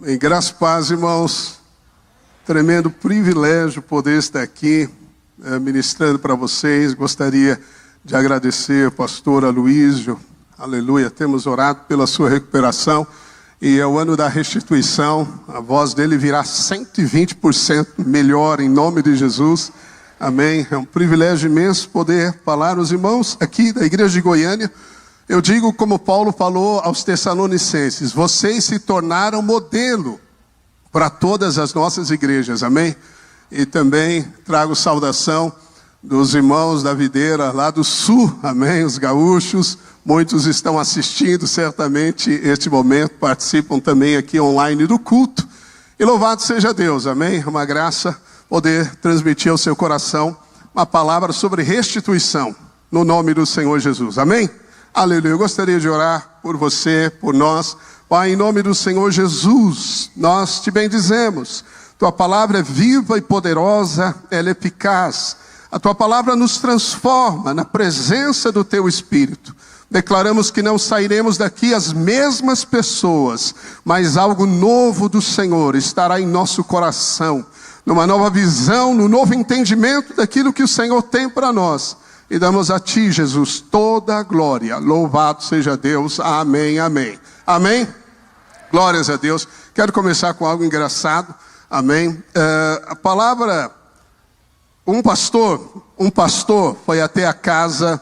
Bem, graças e paz, irmãos. Tremendo privilégio poder estar aqui ministrando para vocês. Gostaria de agradecer ao pastor Aloísio. Aleluia, temos orado pela sua recuperação. E é o ano da restituição. A voz dele virá 120% melhor em nome de Jesus. Amém. É um privilégio imenso poder falar aos irmãos aqui da igreja de Goiânia. Eu digo como Paulo falou aos Tessalonicenses: vocês se tornaram modelo para todas as nossas igrejas, amém? E também trago saudação dos irmãos da videira lá do sul, amém? Os gaúchos, muitos estão assistindo certamente este momento, participam também aqui online do culto. E louvado seja Deus, amém? É uma graça poder transmitir ao seu coração uma palavra sobre restituição, no nome do Senhor Jesus, amém? Aleluia, eu gostaria de orar por você, por nós. Pai, em nome do Senhor Jesus, nós te bendizemos. Tua palavra é viva e poderosa, ela é eficaz. A tua palavra nos transforma na presença do teu Espírito. Declaramos que não sairemos daqui as mesmas pessoas, mas algo novo do Senhor estará em nosso coração, numa nova visão, no novo entendimento daquilo que o Senhor tem para nós. E damos a ti, Jesus, toda a glória. Louvado seja Deus. Amém, amém. Amém? Glórias a Deus. Quero começar com algo engraçado. Amém? A palavra... Um pastor foi até a casa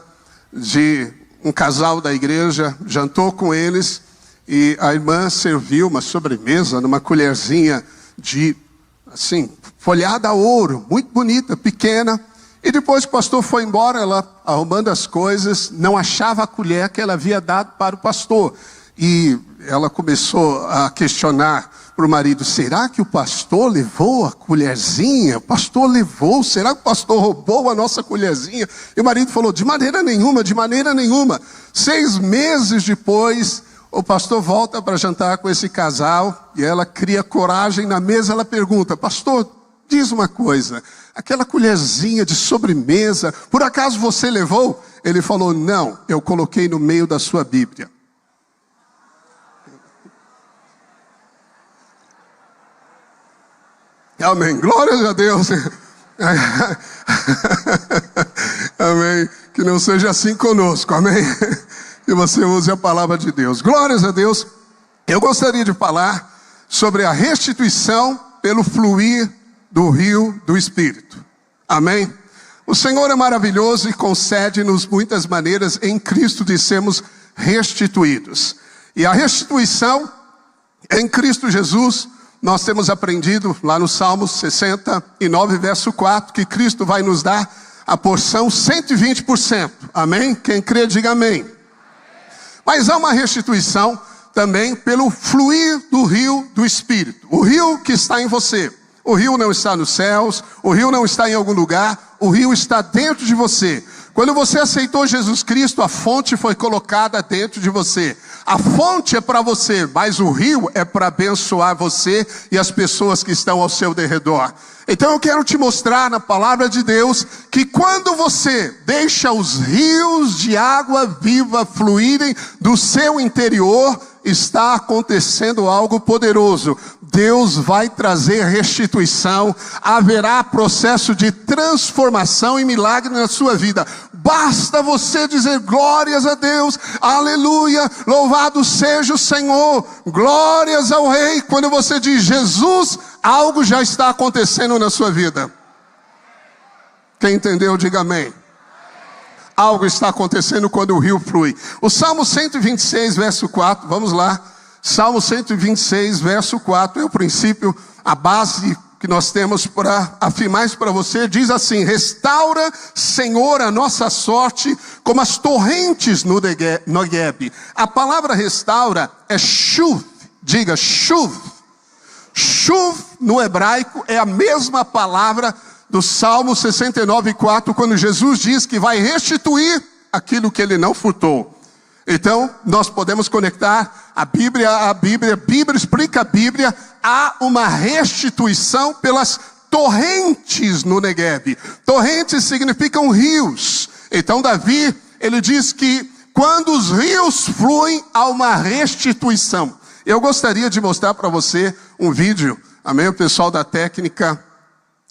de um casal da igreja, jantou com eles, e a irmã serviu uma sobremesa numa colherzinha de, assim, folhada a ouro, muito bonita, pequena. E depois que o pastor foi embora, ela arrumando as coisas, não achava a colher que ela havia dado para o pastor. E ela começou a questionar para o marido: será que o pastor levou a colherzinha? O pastor levou, será que o pastor roubou a nossa colherzinha? E o marido falou: de maneira nenhuma, de maneira nenhuma. 6 meses depois, o pastor volta para jantar com esse casal, e ela cria coragem na mesa, ela pergunta: pastor, diz uma coisa, aquela colherzinha de sobremesa, por acaso você levou? Ele falou: não, eu coloquei no meio da sua Bíblia. Amém, glórias a Deus. Amém, que não seja assim conosco, amém. Que você use a palavra de Deus. Glórias a Deus. Eu gostaria de falar sobre a restituição pelo fluir do rio do Espírito. Amém? O Senhor é maravilhoso e concede-nos muitas maneiras em Cristo de sermos restituídos. E a restituição em Cristo Jesus, nós temos aprendido lá no Salmo 69, verso 4, que Cristo vai nos dar a porção 120%. Amém? Quem crê, diga amém. Mas há uma restituição também pelo fluir do rio do Espírito. O rio que está em você. O rio não está nos céus, o rio não está em algum lugar, o rio está dentro de você. Quando você aceitou Jesus Cristo, a fonte foi colocada dentro de você. A fonte é para você, mas o rio é para abençoar você e as pessoas que estão ao seu derredor. Então eu quero te mostrar na palavra de Deus que quando você deixa os rios de água viva fluírem do seu interior, está acontecendo algo poderoso. Deus vai trazer restituição, haverá processo de transformação e milagre na sua vida. Basta você dizer glórias a Deus, aleluia, louvado seja o Senhor, glórias ao Rei. Quando você diz Jesus, algo já está acontecendo na sua vida. Quem entendeu, diga amém. Algo está acontecendo quando o rio flui. O Salmo 126, verso 4, vamos lá. Salmo 126, verso 4, é o princípio, a base que nós temos para afirmar isso para você. Diz assim: restaura, Senhor, a nossa sorte como as torrentes no Negueb. A palavra restaura é shuv, diga shuv. Shuv no hebraico é a mesma palavra do Salmo 69, 4, quando Jesus diz que vai restituir aquilo que ele não furtou. Então, nós podemos conectar a Bíblia explica a Bíblia, há uma restituição pelas torrentes no Negueb. Torrentes significam rios. Então, Davi, ele diz que quando os rios fluem, há uma restituição. Eu gostaria de mostrar para você um vídeo, amém, o pessoal da técnica,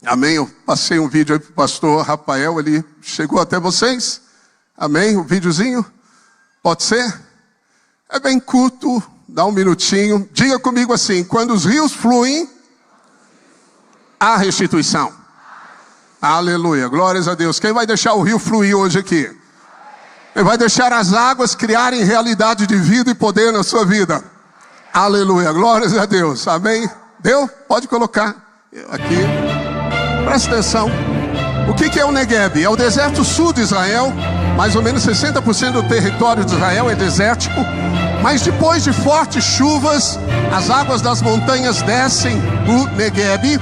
amém, eu passei um vídeo aí para o pastor Rafael, ele chegou até vocês, amém, o videozinho, pode ser? É bem curto, dá um minutinho, diga comigo assim: quando os rios fluem, há restituição. Aleluia, glórias a Deus. Quem vai deixar o rio fluir hoje aqui? Quem vai deixar as águas criarem realidade de vida e poder na sua vida? Aleluia, glórias a Deus, amém? Deu? Pode colocar aqui. Presta atenção. O que é o Negueb? É o deserto sul de Israel. Mais ou menos 60% do território de Israel é desértico. Mas depois de fortes chuvas, as águas das montanhas descem do Negueb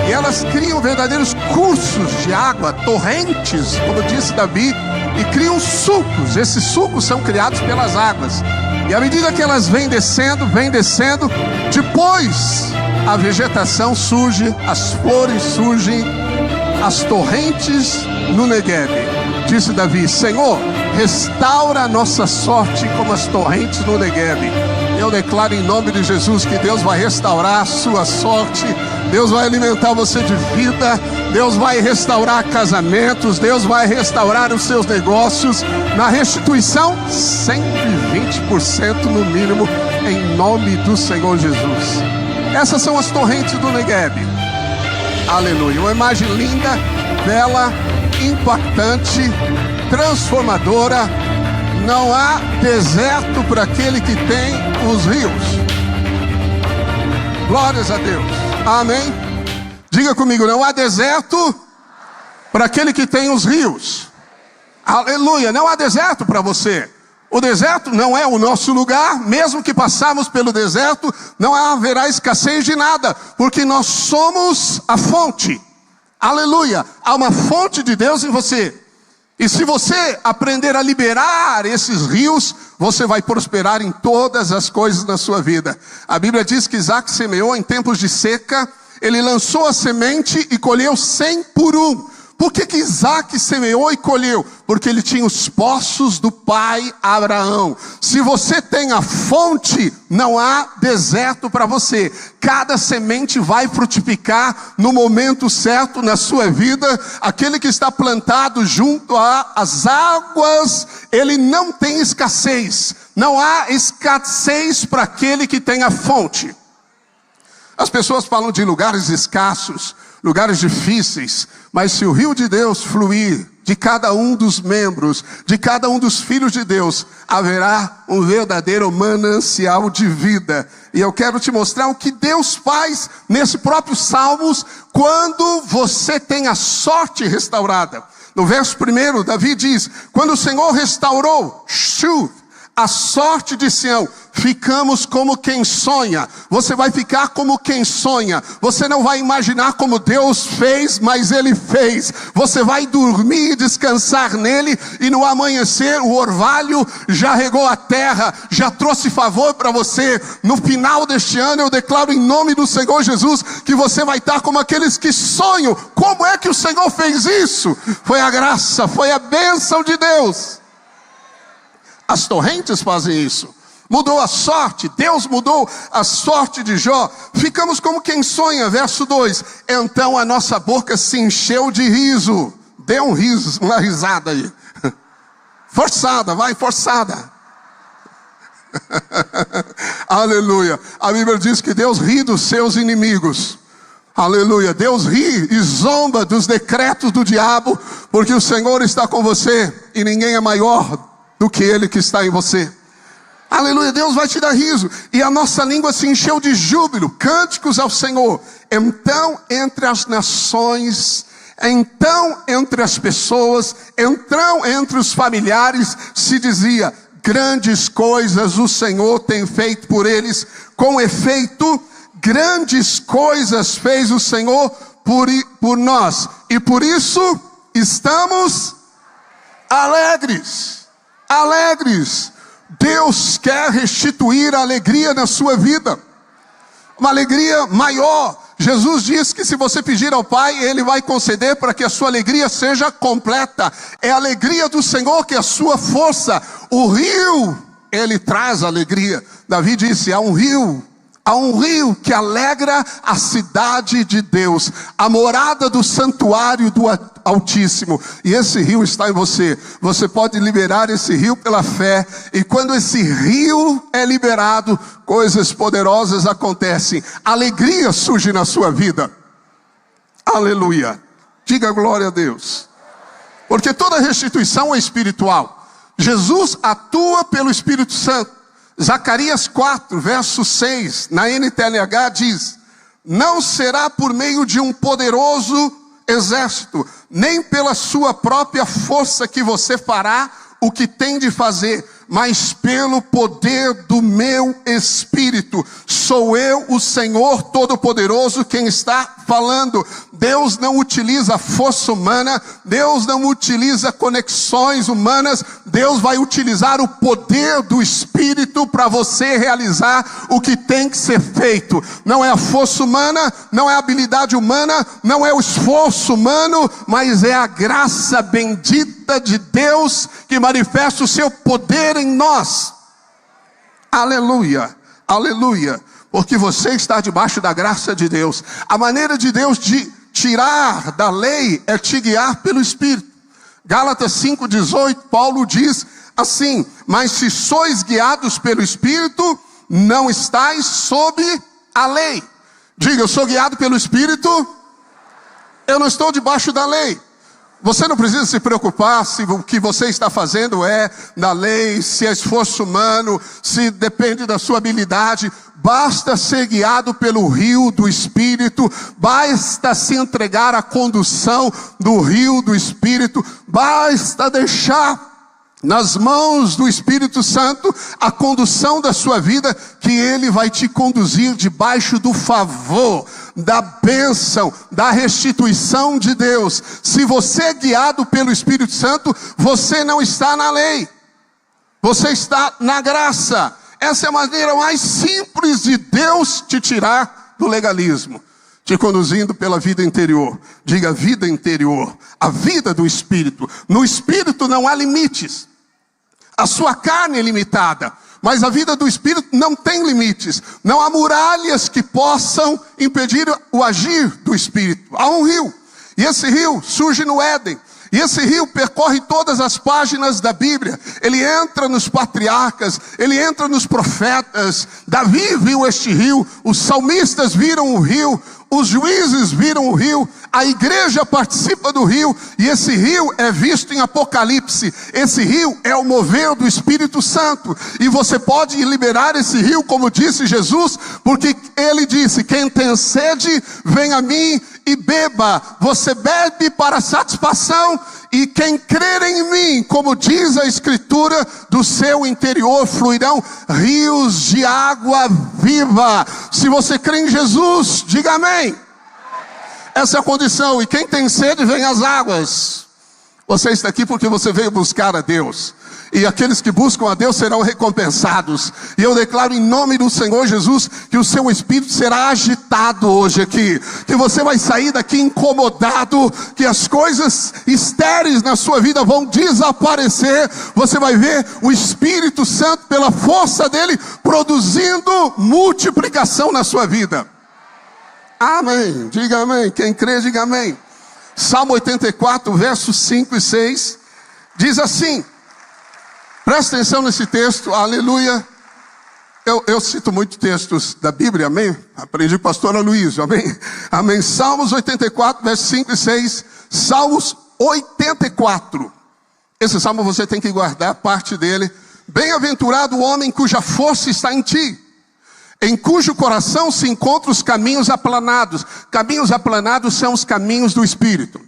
e elas criam verdadeiros cursos de água, torrentes, como disse Davi, e criam sulcos. Esses sulcos são criados pelas águas. E à medida que elas vêm descendo, depois a vegetação surge, as flores surgem, as torrentes no Negueb. Disse Davi: Senhor, restaura a nossa sorte como as torrentes no Negueb. Eu declaro em nome de Jesus que Deus vai restaurar a sua sorte, Deus vai alimentar você de vida, Deus vai restaurar casamentos, Deus vai restaurar os seus negócios. Na restituição, 120% no mínimo, em nome do Senhor Jesus. Essas são as torrentes do Negueb. Aleluia, uma imagem linda, bela, impactante, transformadora. Não há deserto para aquele que tem os rios. Glórias a Deus, amém? Diga comigo: não há deserto para aquele que tem os rios. Aleluia, não há deserto para você. O deserto não é o nosso lugar. Mesmo que passarmos pelo deserto, não haverá escassez de nada, porque nós somos a fonte. Aleluia, há uma fonte de Deus em você. E se você aprender a liberar esses rios, você vai prosperar em todas as coisas na sua vida. A Bíblia diz que Isaac semeou em tempos de seca, ele lançou a semente e colheu 100 por 1. Por que Isaac semeou e colheu? Porque ele tinha os poços do pai Abraão. Se você tem a fonte, não há deserto para você. Cada semente vai frutificar no momento certo na sua vida. Aquele que está plantado junto às águas, ele não tem escassez. Não há escassez para aquele que tem a fonte. As pessoas falam de lugares escassos, lugares difíceis, mas se o rio de Deus fluir de cada um dos membros, de cada um dos filhos de Deus, haverá um verdadeiro manancial de vida. E eu quero te mostrar o que Deus faz nesse próprio Salmos, quando você tem a sorte restaurada. No verso 1, Davi diz: quando o Senhor restaurou a sorte de Sião, ficamos como quem sonha. Você vai ficar como quem sonha. Você não vai imaginar como Deus fez, mas Ele fez. Você vai dormir e descansar nele, e no amanhecer o orvalho já regou a terra, já trouxe favor para você. No final deste ano eu declaro em nome do Senhor Jesus que você vai estar como aqueles que sonham. Como é que o Senhor fez isso? Foi a graça, foi a bênção de Deus. As torrentes fazem isso. Mudou a sorte, Deus mudou a sorte de Jó. Ficamos como quem sonha, verso 2. Então a nossa boca se encheu de riso. Dê um riso, uma risada aí. Forçada, vai, forçada. Aleluia. A Bíblia diz que Deus ri dos seus inimigos. Aleluia. Deus ri e zomba dos decretos do diabo, porque o Senhor está com você e ninguém é maior do que Ele que está em você. Aleluia, Deus vai te dar riso. E a nossa língua se encheu de júbilo, cânticos ao Senhor. Então entre as nações, então entre as pessoas, então entre os familiares, se dizia: grandes coisas o Senhor tem feito por eles. Com efeito, grandes coisas fez o Senhor por nós, e por isso estamos alegres. Alegres. Deus quer restituir a alegria na sua vida, uma alegria maior. Jesus diz que se você pedir ao Pai, Ele vai conceder para que a sua alegria seja completa. É a alegria do Senhor que é a sua força. O rio, Ele traz alegria. Davi disse: há um rio Há um rio que alegra a cidade de Deus, a morada do santuário do Altíssimo. E esse rio está em você. Você pode liberar esse rio pela fé. E quando esse rio é liberado, coisas poderosas acontecem. Alegria surge na sua vida. Aleluia. Diga glória a Deus. Porque toda restituição é espiritual. Jesus atua pelo Espírito Santo. Zacarias 4, verso 6, na NTLH diz: não será por meio de um poderoso exército, nem pela sua própria força que você fará o que tem de fazer, mas pelo poder do meu Espírito. Sou eu, o Senhor Todo-Poderoso, quem está falando. Deus não utiliza força humana, Deus não utiliza conexões humanas, Deus vai utilizar o poder do Espírito para você realizar o que tem que ser feito. Não é a força humana, não é a habilidade humana, não é o esforço humano, mas é a graça bendita de Deus que manifesta o seu poder em nós. Aleluia, aleluia. Porque você está debaixo da graça de Deus. A maneira de Deus de tirar da lei é te guiar pelo Espírito. Gálatas 5,18, Paulo diz assim: mas se sois guiados pelo Espírito, não estáis sob a lei. Diga, eu sou guiado pelo Espírito, eu não estou debaixo da lei. Você não precisa se preocupar se o que você está fazendo é da lei, se é esforço humano, se depende da sua habilidade. Basta ser guiado pelo rio do Espírito, basta se entregar à condução do rio do Espírito, basta deixar nas mãos do Espírito Santo a condução da sua vida, que Ele vai te conduzir debaixo do favor, da bênção, da restituição de Deus. Se você é guiado pelo Espírito Santo, você não está na lei, você está na graça. Essa é a maneira mais simples de Deus te tirar do legalismo, te conduzindo pela vida interior. Diga, vida interior, a vida do Espírito. No Espírito não há limites. A sua carne é limitada, mas a vida do Espírito não tem limites. Não há muralhas que possam impedir o agir do Espírito. Há um rio, e esse rio surge no Éden. E esse rio percorre todas as páginas da Bíblia. Ele entra nos patriarcas, ele entra nos profetas. Davi viu este rio, os salmistas viram o rio, os juízes viram o rio, a igreja participa do rio, e esse rio é visto em Apocalipse. Esse rio é o mover do Espírito Santo, e você pode liberar esse rio, como disse Jesus, porque ele disse: quem tem sede, vem a mim e beba. Você bebe para satisfação, e quem crer em mim, como diz a Escritura, do seu interior fluirão rios de água viva. Se você crê em Jesus, diga amém. Essa é a condição. E quem tem sede, vem às águas. Você está aqui porque você veio buscar a Deus. E aqueles que buscam a Deus serão recompensados. E eu declaro em nome do Senhor Jesus que o seu espírito será agitado hoje aqui. Que você vai sair daqui incomodado. Que as coisas estéreis na sua vida vão desaparecer. Você vai ver o Espírito Santo, pela força dele, produzindo multiplicação na sua vida. Amém. Diga amém. Quem crê, diga amém. Salmo 84, versos 5 e 6. Diz assim. Presta atenção nesse texto, aleluia. Eu cito muitos textos da Bíblia, amém? Aprendi com o pastor Aloysio, amém? Amém. Salmos 84, versos 5 e 6. Salmos 84. Esse salmo você tem que guardar parte dele. Bem-aventurado o homem cuja força está em ti, em cujo coração se encontram os caminhos aplanados. Caminhos aplanados são os caminhos do Espírito.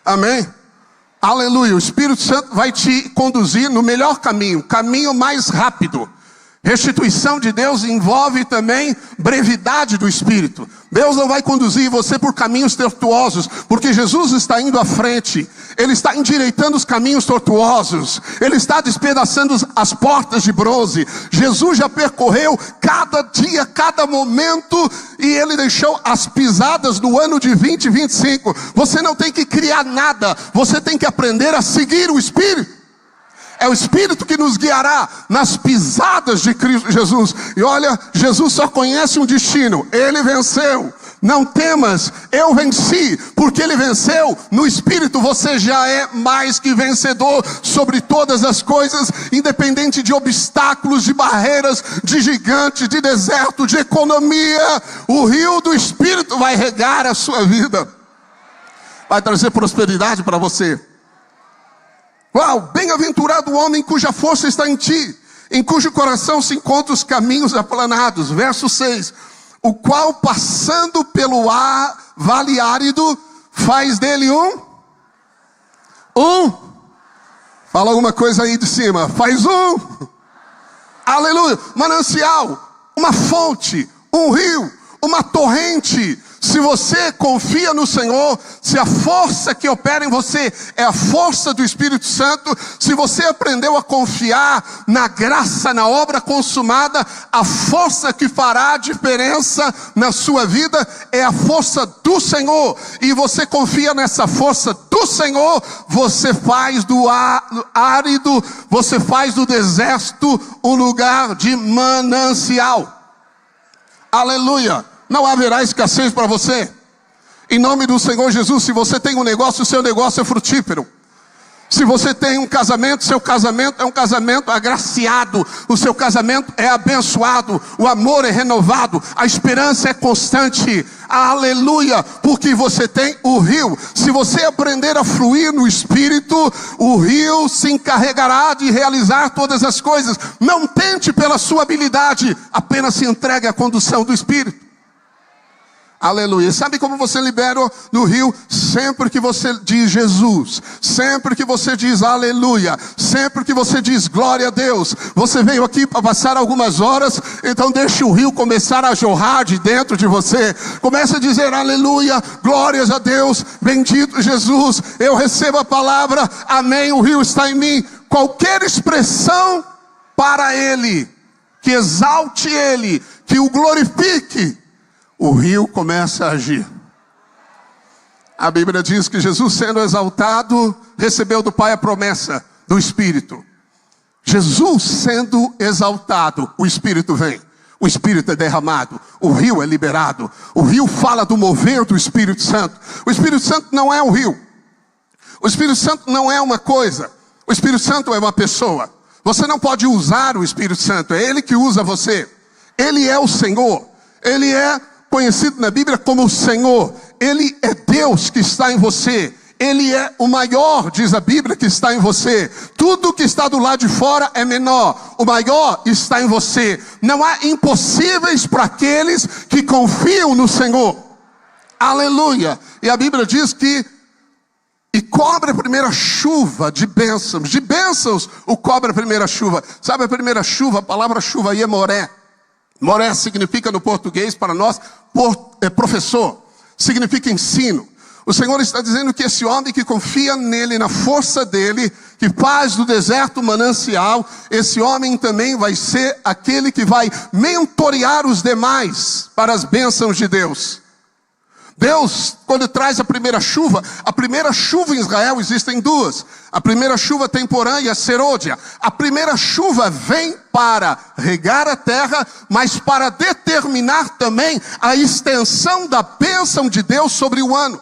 Amém? Aleluia. O Espírito Santo vai te conduzir no melhor caminho, caminho mais rápido. Restituição de Deus envolve também brevidade do Espírito. Deus não vai conduzir você por caminhos tortuosos, porque Jesus está indo à frente. Ele está endireitando os caminhos tortuosos. Ele está despedaçando as portas de bronze. Jesus já percorreu cada dia, cada momento, e ele deixou as pisadas no ano de 2025. Você não tem que criar nada, você tem que aprender a seguir o Espírito. É o Espírito que nos guiará nas pisadas de Cristo Jesus. E olha, Jesus só conhece um destino. Ele venceu. Não temas, eu venci, porque Ele venceu. No Espírito você já é mais que vencedor sobre todas as coisas, independente de obstáculos, de barreiras, de gigantes, de deserto, de economia. O rio do Espírito vai regar a sua vida, vai trazer prosperidade para você. Uau, bem-aventurado o homem cuja força está em ti, em cujo coração se encontram os caminhos aplanados. Verso 6. O qual, passando pelo vale árido, faz dele fala alguma coisa aí de cima, faz aleluia, manancial, uma fonte, um rio, uma torrente. Se você confia no Senhor, se a força que opera em você é a força do Espírito Santo, se você aprendeu a confiar na graça, na obra consumada, a força que fará a diferença na sua vida é a força do Senhor, e você confia nessa força do Senhor, você faz do árido, você faz do deserto um lugar de manancial. Aleluia. Não haverá escassez para você. Em nome do Senhor Jesus, se você tem um negócio, o seu negócio é frutífero. Se você tem um casamento, seu casamento é um casamento agraciado. O seu casamento é abençoado. O amor é renovado. A esperança é constante. Aleluia. Porque você tem o rio. Se você aprender a fluir no Espírito, o rio se encarregará de realizar todas as coisas. Não tente pela sua habilidade. Apenas se entregue à condução do Espírito. Aleluia. Sabe como você libera no rio? Sempre que você diz Jesus, sempre que você diz aleluia, sempre que você diz glória a Deus. Você veio aqui para passar algumas horas, então deixe o rio começar a jorrar de dentro de você. Comece a dizer aleluia, glórias a Deus, bendito Jesus, eu recebo a palavra, amém, o rio está em mim. Qualquer expressão para Ele, que exalte Ele, que o glorifique, o rio começa a agir. A Bíblia diz que Jesus, sendo exaltado, recebeu do Pai a promessa do Espírito. Jesus sendo exaltado, o Espírito vem. O Espírito é derramado, o rio é liberado. O rio fala do mover do Espírito Santo. O Espírito Santo não é um rio. O Espírito Santo não é uma coisa. O Espírito Santo é uma pessoa. Você não pode usar o Espírito Santo, é Ele que usa você. Ele é o Senhor. Ele é conhecido na Bíblia como o Senhor. Ele é Deus que está em você. Ele é o maior, diz a Bíblia, que está em você. Tudo que está do lado de fora é menor. O maior está em você. Não há impossíveis para aqueles que confiam no Senhor. Aleluia. E a Bíblia diz que e cobre a primeira chuva de bênçãos o cobre a primeira chuva. Sabe a primeira chuva? A palavra chuva aí é moré. Moré significa no português para nós, professor, significa ensino. O Senhor está dizendo que esse homem que confia nele, na força dele, que faz do deserto manancial, esse homem também vai ser aquele que vai mentorear os demais para as bênçãos de Deus. Deus, quando traz a primeira chuva em Israel existem duas. A primeira chuva temporã e a serôdia. A primeira chuva vem para regar a terra, mas para determinar também a extensão da bênção de Deus sobre o ano.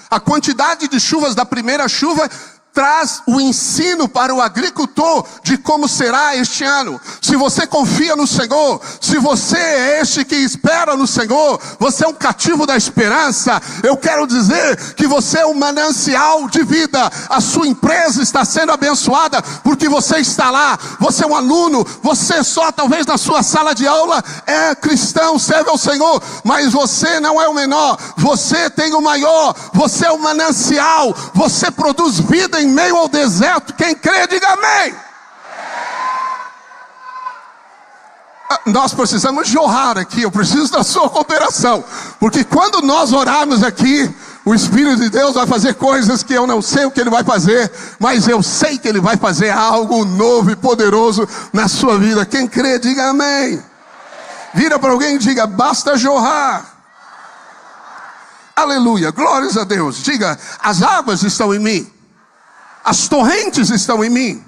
A quantidade de chuvas da primeira chuva traz o ensino para o agricultor de como será este ano. Se você confia no Senhor, se você é este que espera no Senhor, você é um cativo da esperança. Eu quero dizer que você é um manancial de vida. A sua empresa está sendo abençoada porque você está lá. Você é um aluno, você só talvez na sua sala de aula é cristão, serve ao Senhor, mas você não é o menor, você tem o maior, você é o manancial, você produz vida em meio ao deserto. Quem crê, diga amém. Nós precisamos jorrar aqui, eu preciso da sua cooperação, porque quando nós orarmos aqui, o Espírito de Deus vai fazer coisas que eu não sei o que Ele vai fazer, mas eu sei que Ele vai fazer algo novo e poderoso na sua vida. Quem crê, diga amém. Vira para alguém e diga, basta jorrar. Aleluia, glórias a Deus. Diga, as águas estão em mim. As torrentes estão em mim.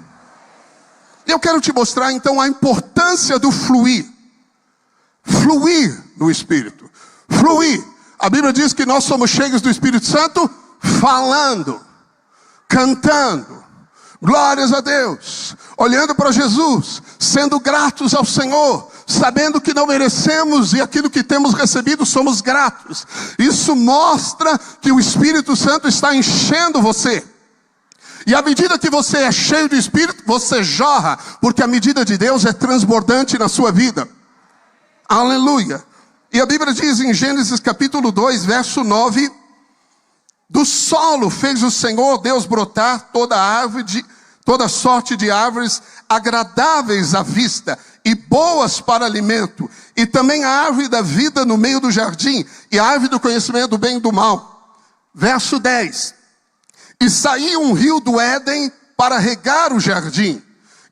Eu quero te mostrar então a importância do fluir. Fluir no Espírito. Fluir. A Bíblia diz que nós somos cheios do Espírito Santo falando, cantando, glórias a Deus, olhando para Jesus, sendo gratos ao Senhor, sabendo que não merecemos e aquilo que temos recebido somos gratos. Isso mostra que o Espírito Santo está enchendo você. E à medida que você é cheio do Espírito, você jorra, porque a medida de Deus é transbordante na sua vida. Aleluia. E a Bíblia diz em Gênesis capítulo 2, verso 9, do solo fez o Senhor Deus brotar toda sorte de árvores agradáveis à vista e boas para alimento, e também a árvore da vida no meio do jardim, e a árvore do conhecimento do bem e do mal. Verso 10. E saiu um rio do Éden para regar o jardim,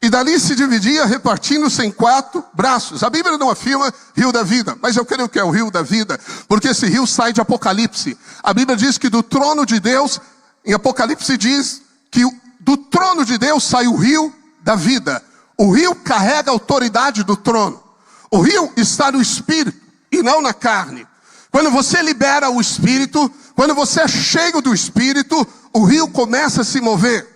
e dali se dividia, repartindo-se em 4 braços. A Bíblia não afirma rio da vida, mas eu creio que é o rio da vida, porque esse rio sai de Apocalipse. A Bíblia diz que do trono de Deus, em Apocalipse diz que do trono de Deus sai o rio da vida. O rio carrega a autoridade do trono. O rio está no Espírito e não na carne. Quando você libera o Espírito, quando você é cheio do Espírito, o rio começa a se mover.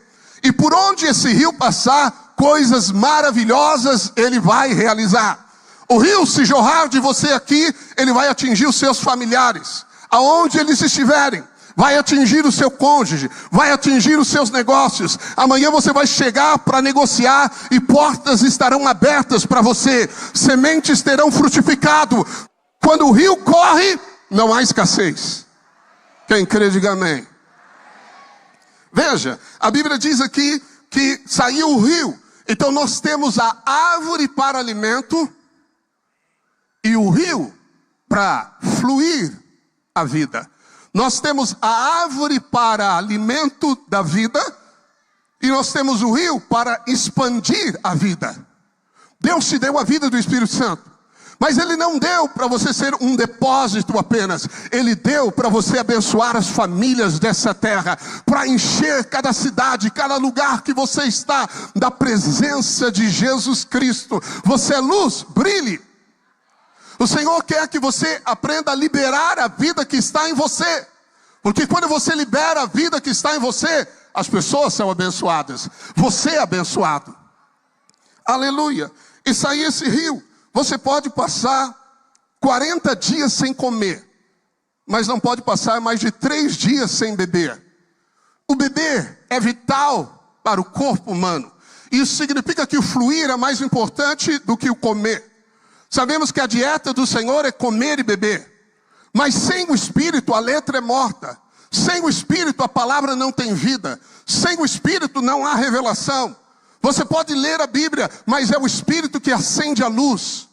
E por onde esse rio passar, coisas maravilhosas ele vai realizar. O rio, se jorrar de você aqui, ele vai atingir os seus familiares, aonde eles estiverem. Vai atingir o seu cônjuge, vai atingir os seus negócios. Amanhã você vai chegar para negociar e portas estarão abertas para você. Sementes terão frutificado. Quando o rio corre, não há escassez. Quem crê, diga amém. Veja, a Bíblia diz aqui que saiu o rio. Então nós temos a árvore para alimento e o rio para fluir a vida. Nós temos a árvore para alimento da vida e nós temos o rio para expandir a vida. Deus te deu a vida do Espírito Santo, mas Ele não deu para você ser um depósito apenas. Ele deu para você abençoar as famílias dessa terra, para encher cada cidade, cada lugar que você está, da presença de Jesus Cristo. Você é luz, brilhe. O Senhor quer que você aprenda a liberar a vida que está em você. Porque quando você libera a vida que está em você, as pessoas são abençoadas. Você é abençoado. Aleluia. E sair esse rio. Você pode passar 40 dias sem comer, mas não pode passar mais de 3 dias sem beber. O beber é vital para o corpo humano. Isso significa que o fluir é mais importante do que o comer. Sabemos que a dieta do Senhor é comer e beber. Mas sem o Espírito a letra é morta. Sem o Espírito a palavra não tem vida. Sem o Espírito não há revelação. Você pode ler a Bíblia, mas é o Espírito que acende a luz.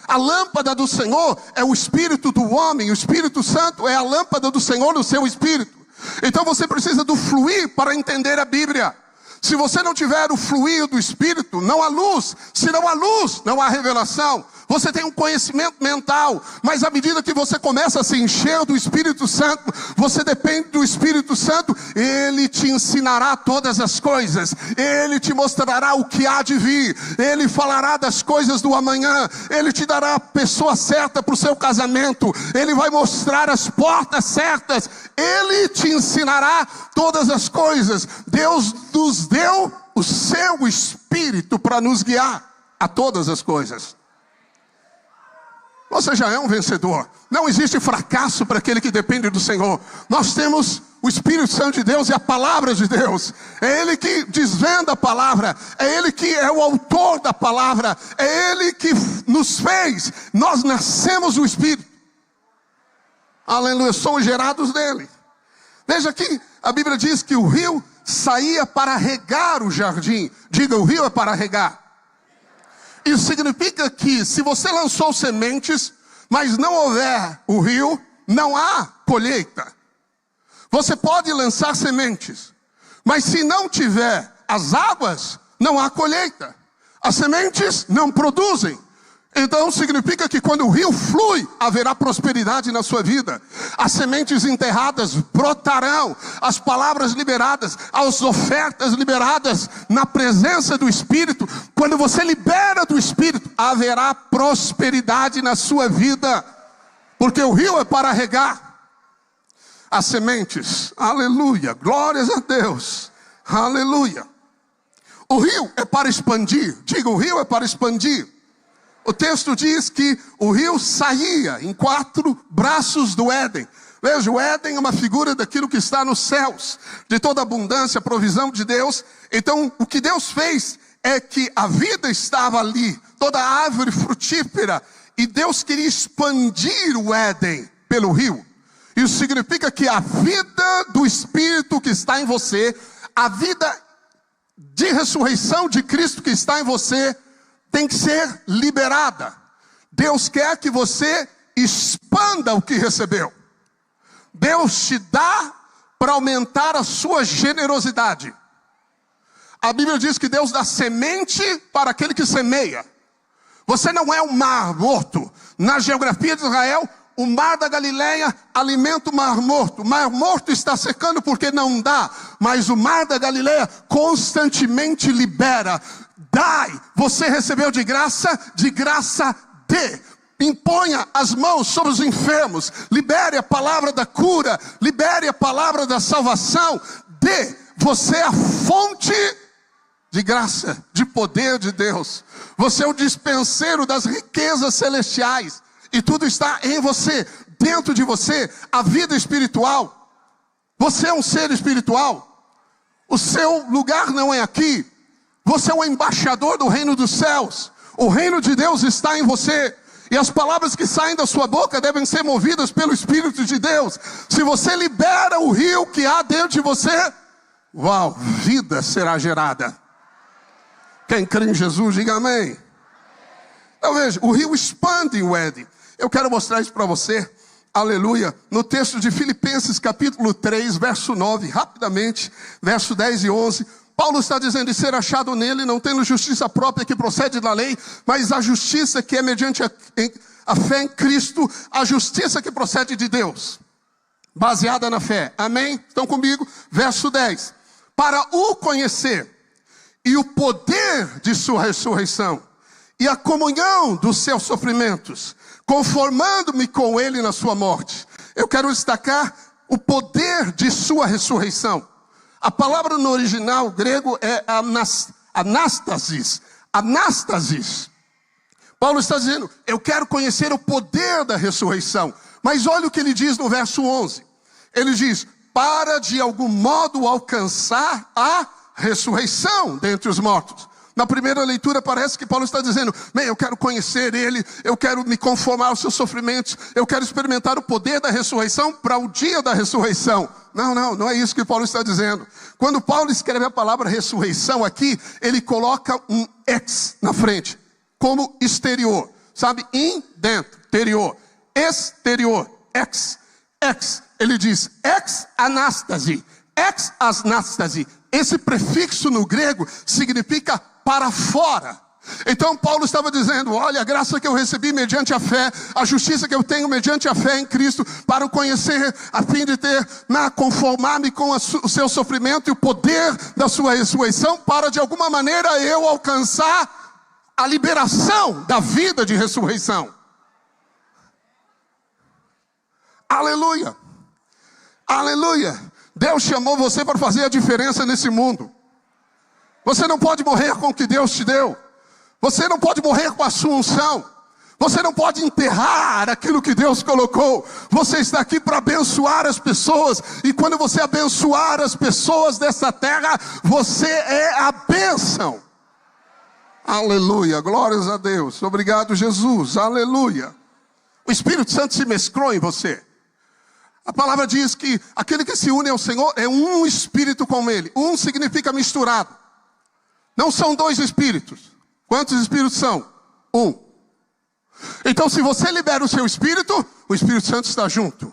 A lâmpada do Senhor é o Espírito do homem. O Espírito Santo é a lâmpada do Senhor no seu Espírito. Então você precisa do fluir para entender a Bíblia. Se você não tiver o fluir do Espírito, não há luz. Se não há luz, não há revelação. Você tem um conhecimento mental, mas à medida que você começa a se encher do Espírito Santo, você depende do Espírito Santo, Ele te ensinará todas as coisas, Ele te mostrará o que há de vir, Ele falará das coisas do amanhã, Ele te dará a pessoa certa para o seu casamento, Ele vai mostrar as portas certas, Ele te ensinará todas as coisas. Deus nos deu o seu Espírito para nos guiar a todas as coisas. Você já é um vencedor. Não existe fracasso para aquele que depende do Senhor. Nós temos o Espírito Santo de Deus e a palavra de Deus. É Ele que desvenda a palavra. É Ele que é o autor da palavra. É Ele que nos fez. Nós nascemos do Espírito. Aleluia, somos gerados dele. Veja aqui, a Bíblia diz que o rio saía para regar o jardim. Diga, o rio é para regar. Isso significa que se você lançou sementes, mas não houver o rio, não há colheita. Você pode lançar sementes, mas se não tiver as águas, não há colheita. As sementes não produzem. Então significa que quando o rio flui, haverá prosperidade na sua vida. As sementes enterradas brotarão, as palavras liberadas, as ofertas liberadas na presença do Espírito. Quando você libera do Espírito, haverá prosperidade na sua vida. Porque o rio é para regar as sementes. Aleluia, glórias a Deus. Aleluia. O rio é para expandir. Diga, o rio é para expandir. O texto diz que o rio saía em 4 braços do Éden. Veja, o Éden é uma figura daquilo que está nos céus, de toda abundância, provisão de Deus. Então, o que Deus fez é que a vida estava ali, toda árvore frutífera, e Deus queria expandir o Éden pelo rio. Isso significa que a vida do Espírito que está em você, a vida de ressurreição de Cristo que está em você, tem que ser liberada. Deus quer que você expanda o que recebeu. Deus te dá para aumentar a sua generosidade. A Bíblia diz que Deus dá semente para aquele que semeia. Você não é um mar morto. Na geografia de Israel, o mar da Galileia alimenta o mar morto. O mar morto está secando porque não dá. Mas o mar da Galileia constantemente libera. Dai, você recebeu de graça dê. Imponha as mãos sobre os enfermos. Libere a palavra da cura. Libere a palavra da salvação. Dê, você é a fonte de graça, de poder de Deus. Você é o dispenseiro das riquezas celestiais. E tudo está em você, dentro de você, a vida espiritual. Você é um ser espiritual. O seu lugar não é aqui. Você é o embaixador do reino dos céus. O reino de Deus está em você. E as palavras que saem da sua boca devem ser movidas pelo Espírito de Deus. Se você libera o rio que há dentro de você, uau, vida será gerada. Quem crê em Jesus, diga amém. Então veja, o rio expande o Éden. Eu quero mostrar isso para você, aleluia, no texto de Filipenses capítulo 3, verso 9, rapidamente, verso 10 e 11. Paulo está dizendo, e ser achado nele, não tendo justiça própria que procede da lei, mas a justiça que é mediante a fé em Cristo, a justiça que procede de Deus, baseada na fé. Amém? Estão comigo? Verso 10. Para o conhecer e o poder de sua ressurreição e a comunhão dos seus sofrimentos, conformando-me com ele na sua morte. Eu quero destacar o poder de sua ressurreição. A palavra no original grego é anástasis. Anástasis. Paulo está dizendo, eu quero conhecer o poder da ressurreição. Mas olha o que ele diz no verso 11. Ele diz, para de algum modo alcançar a ressurreição dentre os mortos. Na primeira leitura parece que Paulo está dizendo, bem, eu quero conhecer ele, eu quero me conformar aos seus sofrimentos, eu quero experimentar o poder da ressurreição para o dia da ressurreição. Não é isso que Paulo está dizendo. Quando Paulo escreve a palavra ressurreição aqui, ele coloca um ex na frente, como exterior. Sabe, in, dentro, interior, exterior, ex. Ele diz, ex anastasi. Esse prefixo no grego significa para fora. Então Paulo estava dizendo, olha, a graça que eu recebi mediante a fé, a justiça que eu tenho mediante a fé em Cristo, para o conhecer, a fim de ter, conformar-me com o seu sofrimento e o poder da sua ressurreição, para de alguma maneira eu alcançar a liberação da vida de ressurreição. Aleluia, aleluia. Deus chamou você para fazer a diferença nesse mundo. Você não pode morrer com o que Deus te deu. Você não pode morrer com a sua unção. Você não pode enterrar aquilo que Deus colocou. Você está aqui para abençoar as pessoas. E quando você abençoar as pessoas dessa terra, você é a bênção. Aleluia, glórias a Deus. Obrigado, Jesus, aleluia. O Espírito Santo se mesclou em você. A palavra diz que aquele que se une ao Senhor é um espírito com ele. Um significa misturado. Não são dois espíritos. Quantos espíritos são? Um. Então se você libera o seu espírito, o Espírito Santo está junto.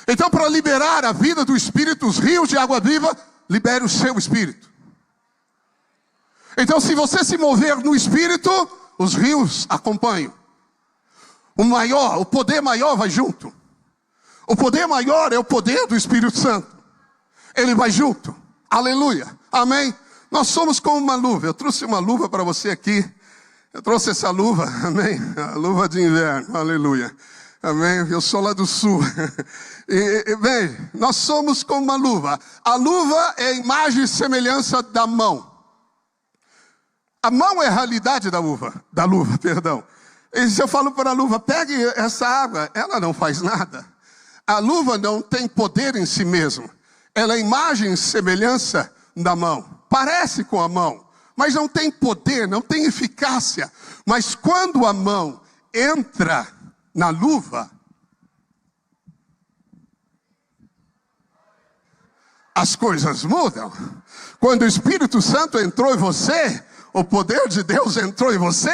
Então para liberar a vida do Espírito, os rios de água viva, libere o seu espírito. Então se você se mover no Espírito, os rios acompanham. O poder maior vai junto. O poder maior é o poder do Espírito Santo. Ele vai junto. Aleluia. Amém. Nós somos como uma luva. Eu trouxe uma luva para você aqui. Eu trouxe essa luva. Amém. A luva de inverno. Aleluia. Amém. Eu sou lá do sul. Bem, nós somos como uma luva. A luva é a imagem e semelhança da mão. A mão é a realidade da luva, perdão. E se eu falo para a luva, pegue essa água, ela não faz nada. A luva não tem poder em si mesma. Ela é imagem e semelhança da mão. Parece com a mão, mas não tem poder, não tem eficácia. Mas quando a mão entra na luva, as coisas mudam. Quando o Espírito Santo entrou em você, o poder de Deus entrou em você,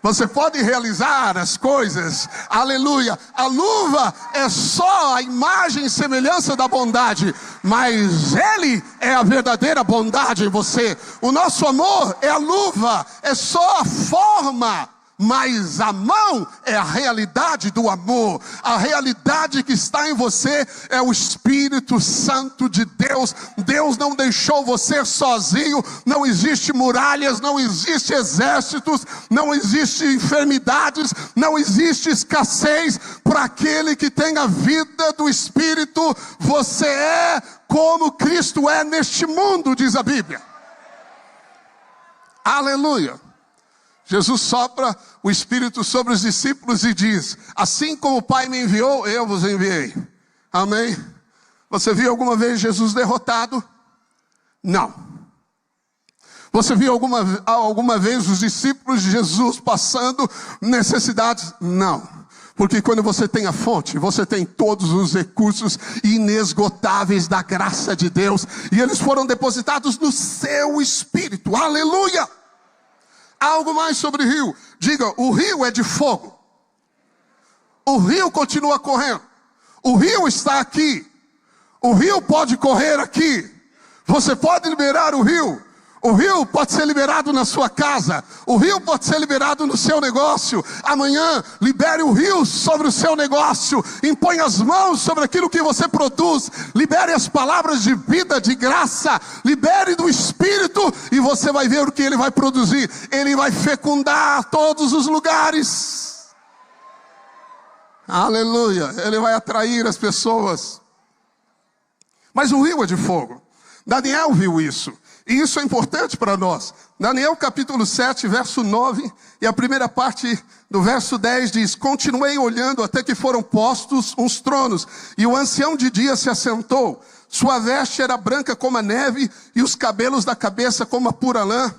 você pode realizar as coisas. Aleluia. A luva é só a imagem e semelhança da bondade, mas Ele é a verdadeira bondade em você. O nosso amor é a luva, é só a forma, mas a mão é a realidade do amor. A realidade que está em você é o Espírito Santo de Deus. Deus não deixou você sozinho. Não existe muralhas, não existe exércitos, não existe enfermidades, não existe escassez. Para aquele que tem a vida do Espírito, você é como Cristo é neste mundo, diz a Bíblia. Aleluia. Jesus sopra o Espírito sobre os discípulos e diz: assim como o Pai me enviou, eu vos enviei. Amém? Você viu alguma vez Jesus derrotado? Não. Você viu alguma vez os discípulos de Jesus passando necessidades? Não. Porque quando você tem a fonte, você tem todos os recursos inesgotáveis da graça de Deus. E eles foram depositados no seu espírito. Aleluia! Algo mais sobre o rio. Diga, o rio é de fogo. O rio continua correndo. O rio está aqui. O rio pode correr aqui. Você pode liberar o rio. O rio pode ser liberado na sua casa. O rio pode ser liberado no seu negócio. Amanhã, libere o rio sobre o seu negócio. Impõe as mãos sobre aquilo que você produz. Libere as palavras de vida, de graça. Libere do Espírito e você vai ver o que ele vai produzir. Ele vai fecundar todos os lugares. Aleluia. Ele vai atrair as pessoas. Mas o rio é de fogo. Daniel viu isso. E isso é importante para nós. Daniel capítulo 7, verso 9, e a primeira parte do verso 10 diz: continuei olhando até que foram postos uns tronos, e o ancião de dia se assentou. Sua veste era branca como a neve, e os cabelos da cabeça como a pura lã.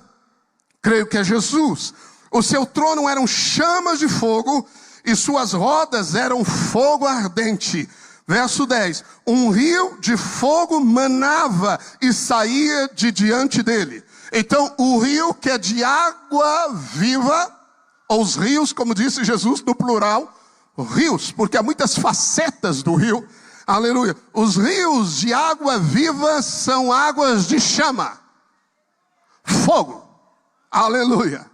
Creio que é Jesus. O seu trono eram chamas de fogo, e suas rodas eram fogo ardente. Verso 10, um rio de fogo manava e saía de diante dele. Então o rio que é de água viva, ou os rios, como disse Jesus no plural, rios, porque há muitas facetas do rio, aleluia. Os rios de água viva são águas de chama, fogo, aleluia.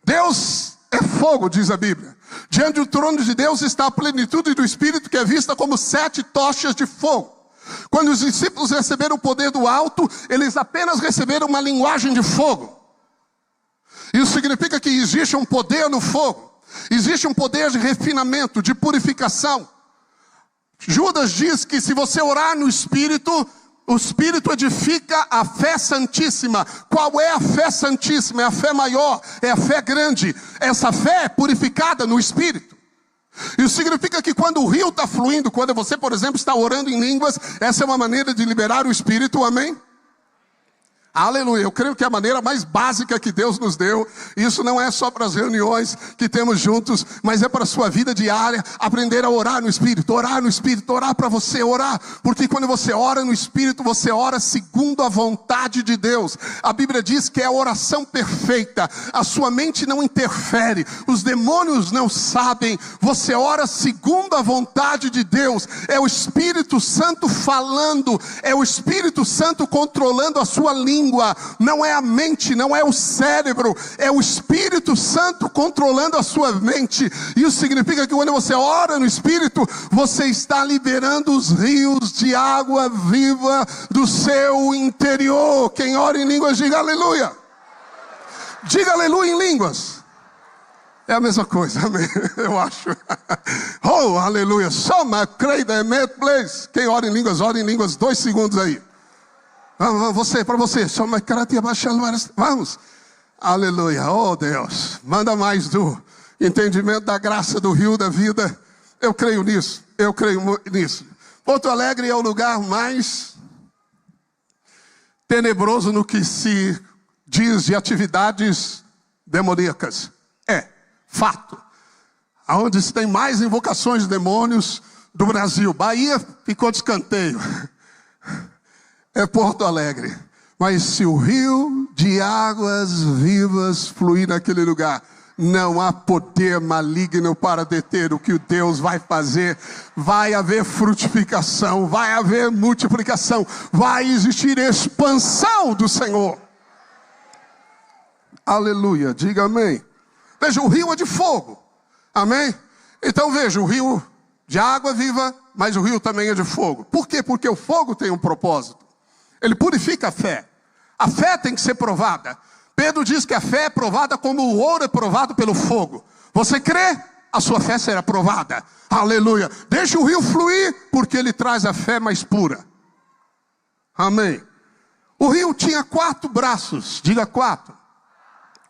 Deus é fogo, diz a Bíblia. Diante do trono de Deus está a plenitude do Espírito, que é vista como 7 tochas de fogo. Quando os discípulos receberam o poder do alto, eles apenas receberam uma linguagem de fogo. Isso significa que existe um poder no fogo. Existe um poder de refinamento, de purificação. Judas diz que se você orar no Espírito, o Espírito edifica a fé santíssima. Qual é a fé santíssima? É a fé maior, é a fé grande. Essa fé é purificada no Espírito. Isso significa que quando o rio está fluindo, quando você, por exemplo, está orando em línguas, essa é uma maneira de liberar o Espírito, amém? Aleluia, eu creio que é a maneira mais básica que Deus nos deu. Isso não é só para as reuniões que temos juntos, mas é para a sua vida diária. Aprender a orar no Espírito, orar para você, orar. Porque quando você ora no Espírito, você ora segundo a vontade de Deus. A Bíblia diz que é a oração perfeita. A sua mente não interfere, os demônios não sabem. Você ora segundo a vontade de Deus. É o Espírito Santo falando, é o Espírito Santo controlando a sua língua. língua não é a mente, não é o cérebro, é o Espírito Santo controlando a sua mente. Isso significa que quando você ora no Espírito, você está liberando os rios de água viva do seu interior. Quem ora em línguas, diga aleluia. Diga aleluia em línguas. É a mesma coisa, amém? Eu acho. Oh, aleluia. Soma, creida, emet, place. Quem ora em línguas, 2 segundos aí. Vamos, para você. Soma, kratia, vamos. Aleluia. Oh, Deus. Manda mais do entendimento da graça do rio da vida. Eu creio nisso. Eu creio nisso. Porto Alegre é o lugar mais tenebroso no que se diz de atividades demoníacas. É. Fato. Aonde se tem mais invocações de demônios do Brasil. Bahia ficou de escanteio. É Porto Alegre. Mas se o rio de águas vivas fluir naquele lugar, não há poder maligno para deter o que Deus vai fazer. Vai haver frutificação, vai haver multiplicação, vai existir expansão do Senhor. Aleluia, diga amém. Veja, o rio é de fogo, amém? Então veja, o rio de água viva, mas o rio também é de fogo. Por quê? Porque o fogo tem um propósito. Ele purifica a fé. A fé tem que ser provada. Pedro diz que a fé é provada como o ouro é provado pelo fogo. Você crê? A sua fé será provada. Aleluia. Deixa o rio fluir, porque ele traz a fé mais pura. Amém. O rio tinha 4 braços, diga 4.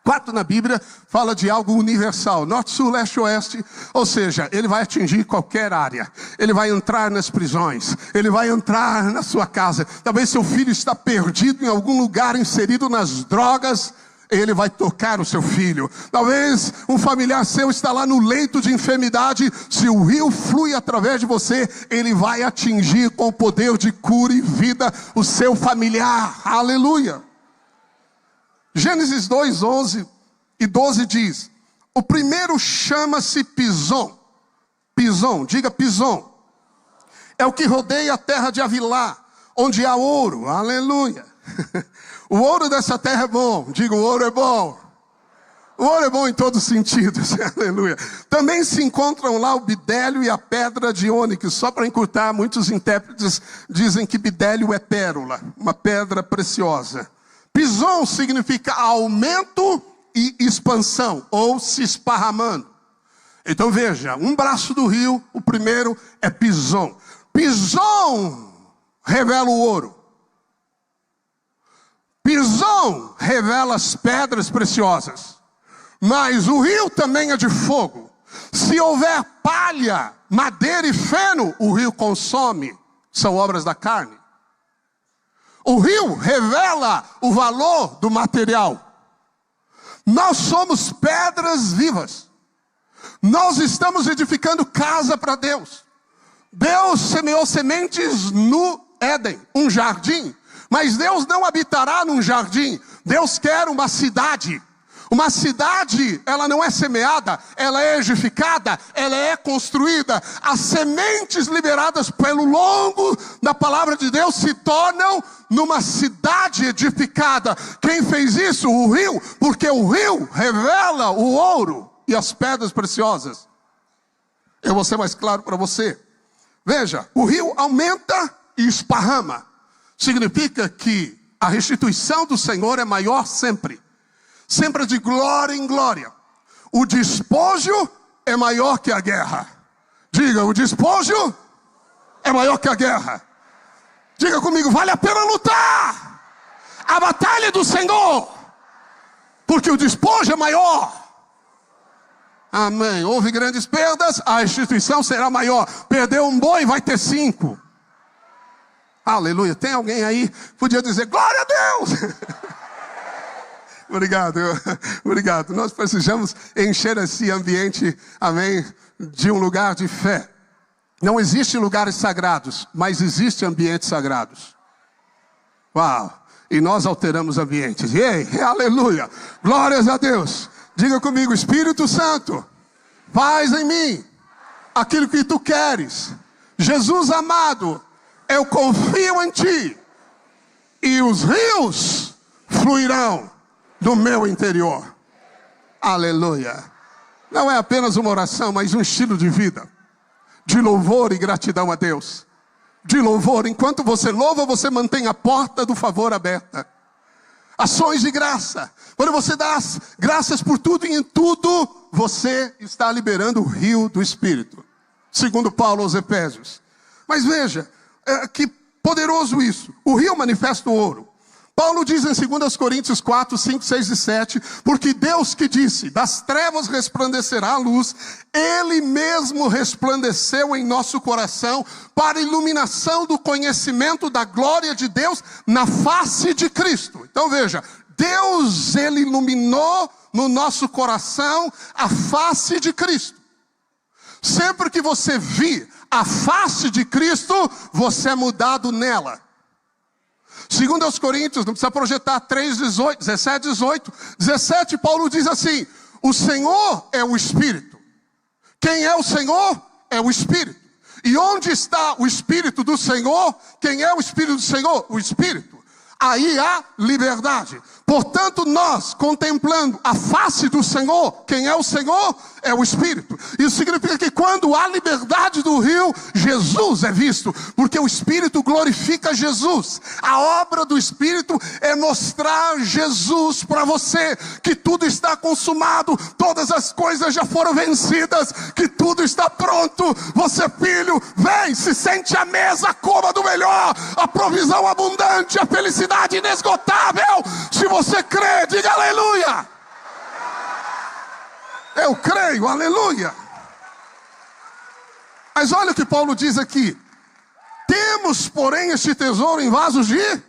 4 na Bíblia fala de algo universal, norte, sul, leste, oeste, ou seja, ele vai atingir qualquer área, ele vai entrar nas prisões, ele vai entrar na sua casa. Talvez seu filho está perdido em algum lugar, inserido nas drogas, ele vai tocar o seu filho. Talvez um familiar seu está lá no leito de enfermidade, se o rio flui através de você, ele vai atingir com o poder de cura e vida o seu familiar. Aleluia. Gênesis 2, 11 e 12 diz: o primeiro chama-se Pison. Pison, diga Pison. É o que rodeia a terra de Avilá, onde há ouro. Aleluia. O ouro dessa terra é bom. Diga, o ouro é bom. O ouro é bom em todos os sentidos. Aleluia. Também se encontram lá o bidélio e a pedra de ônix. Só para encurtar, muitos intérpretes dizem que bidélio é pérola, uma pedra preciosa. Pison significa aumento e expansão, ou se esparramando. Então veja, um braço do rio, o primeiro é Pison. Pison revela o ouro. Pison revela as pedras preciosas. Mas o rio também é de fogo. Se houver palha, madeira e feno, o rio consome. São obras da carne. O rio revela o valor do material. Nós somos pedras vivas. Nós estamos edificando casa para Deus. Deus semeou sementes no Éden, um jardim. Mas Deus não habitará num jardim. Deus quer uma cidade. Uma cidade, ela não é semeada, ela é edificada, ela é construída. As sementes liberadas pelo longo da palavra de Deus se tornam numa cidade edificada. Quem fez isso? O rio, porque o rio revela o ouro e as pedras preciosas. Eu vou ser mais claro para você. Veja, o rio aumenta e esparrama. Significa que a restituição do Senhor é maior sempre. Sempre de glória em glória. O despojo é maior que a guerra. Diga, o despojo é maior que a guerra. Diga comigo, vale a pena lutar a batalha do Senhor, porque o despojo é maior. Amém. Houve grandes perdas, a restituição será maior. Perdeu um boi, vai ter 5. Aleluia. Tem alguém aí que podia dizer, glória a Deus. Obrigado, obrigado. Nós precisamos encher esse ambiente, amém, de um lugar de fé. Não existem lugares sagrados, mas existem ambientes sagrados. Uau! E nós alteramos ambientes. Ei, aleluia! Glórias a Deus! Diga comigo, Espírito Santo, faz em mim aquilo que tu queres. Jesus amado, eu confio em ti. E os rios fluirão do meu interior. Aleluia. Não é apenas uma oração, mas um estilo de vida, de louvor e gratidão a Deus. De louvor, enquanto você louva, você mantém a porta do favor aberta. Ações de graça. Quando você dá as graças por tudo e em tudo, você está liberando o rio do Espírito. Segundo Paulo aos Efésios. Mas veja, que poderoso isso. O rio manifesta o ouro. Paulo diz em 2 Coríntios 4, 5, 6 e 7, porque Deus que disse, das trevas resplandecerá a luz, Ele mesmo resplandeceu em nosso coração para a iluminação do conhecimento da glória de Deus na face de Cristo. Então veja, Deus, Ele iluminou no nosso coração a face de Cristo. Sempre que você vir a face de Cristo, você é mudado nela. Segundo aos Coríntios, não precisa projetar 3, 18, 17, 18. 17, Paulo diz assim, o Senhor é o Espírito. Quem é o Senhor? É o Espírito. E onde está o Espírito do Senhor? Quem é o Espírito do Senhor? O Espírito. Aí há liberdade. Portanto, nós, contemplando a face do Senhor, quem é o Senhor? É o Espírito. Isso significa que quando há liberdade do rio, Jesus é visto, porque o Espírito glorifica Jesus. A obra do Espírito é mostrar Jesus para você, que tudo está consumado, todas as coisas já foram vencidas, que tudo está pronto. Você, filho, vem, se sente à mesa, coma do melhor, a provisão abundante, a felicidade inesgotável. Se você crê, diga aleluia. Eu creio, aleluia. Mas olha o que Paulo diz aqui. Temos, porém, este tesouro em vasos de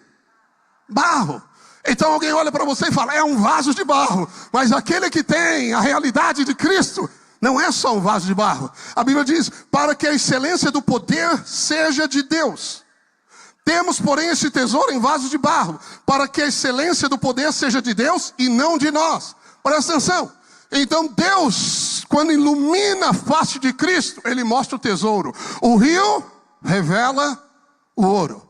barro. Então alguém olha para você e fala, é um vaso de barro. Mas aquele que tem a realidade de Cristo, não é só um vaso de barro. A Bíblia diz, para que a excelência do poder seja de Deus. Temos, porém, este tesouro em vasos de barro, para que a excelência do poder seja de Deus e não de nós. Presta atenção. Então Deus, quando ilumina a face de Cristo, Ele mostra o tesouro. O rio revela o ouro.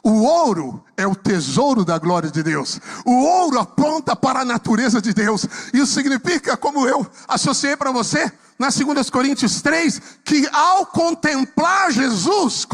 O ouro é o tesouro da glória de Deus. O ouro aponta para a natureza de Deus. Isso significa, como eu associei para você, na 2 Coríntios 3, que ao contemplar Jesus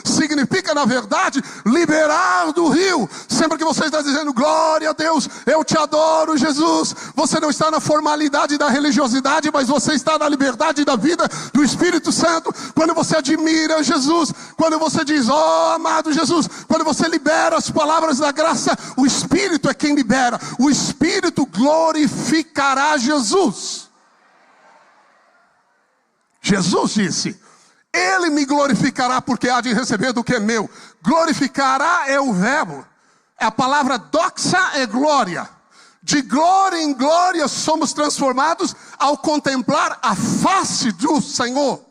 significa, na verdade, liberar do rio. Sempre que você está dizendo, glória a Deus, eu te adoro, Jesus, você não está na formalidade da religiosidade, mas você está na liberdade da vida do Espírito Santo. Quando você admira Jesus, quando você diz, ó amado Jesus, quando você libera as palavras da graça, o Espírito é quem libera. O Espírito glorificará Jesus. Jesus disse, Ele me glorificará porque há de receber do que é meu. Glorificará é o verbo. A palavra doxa é glória. De glória em glória somos transformados ao contemplar a face do Senhor.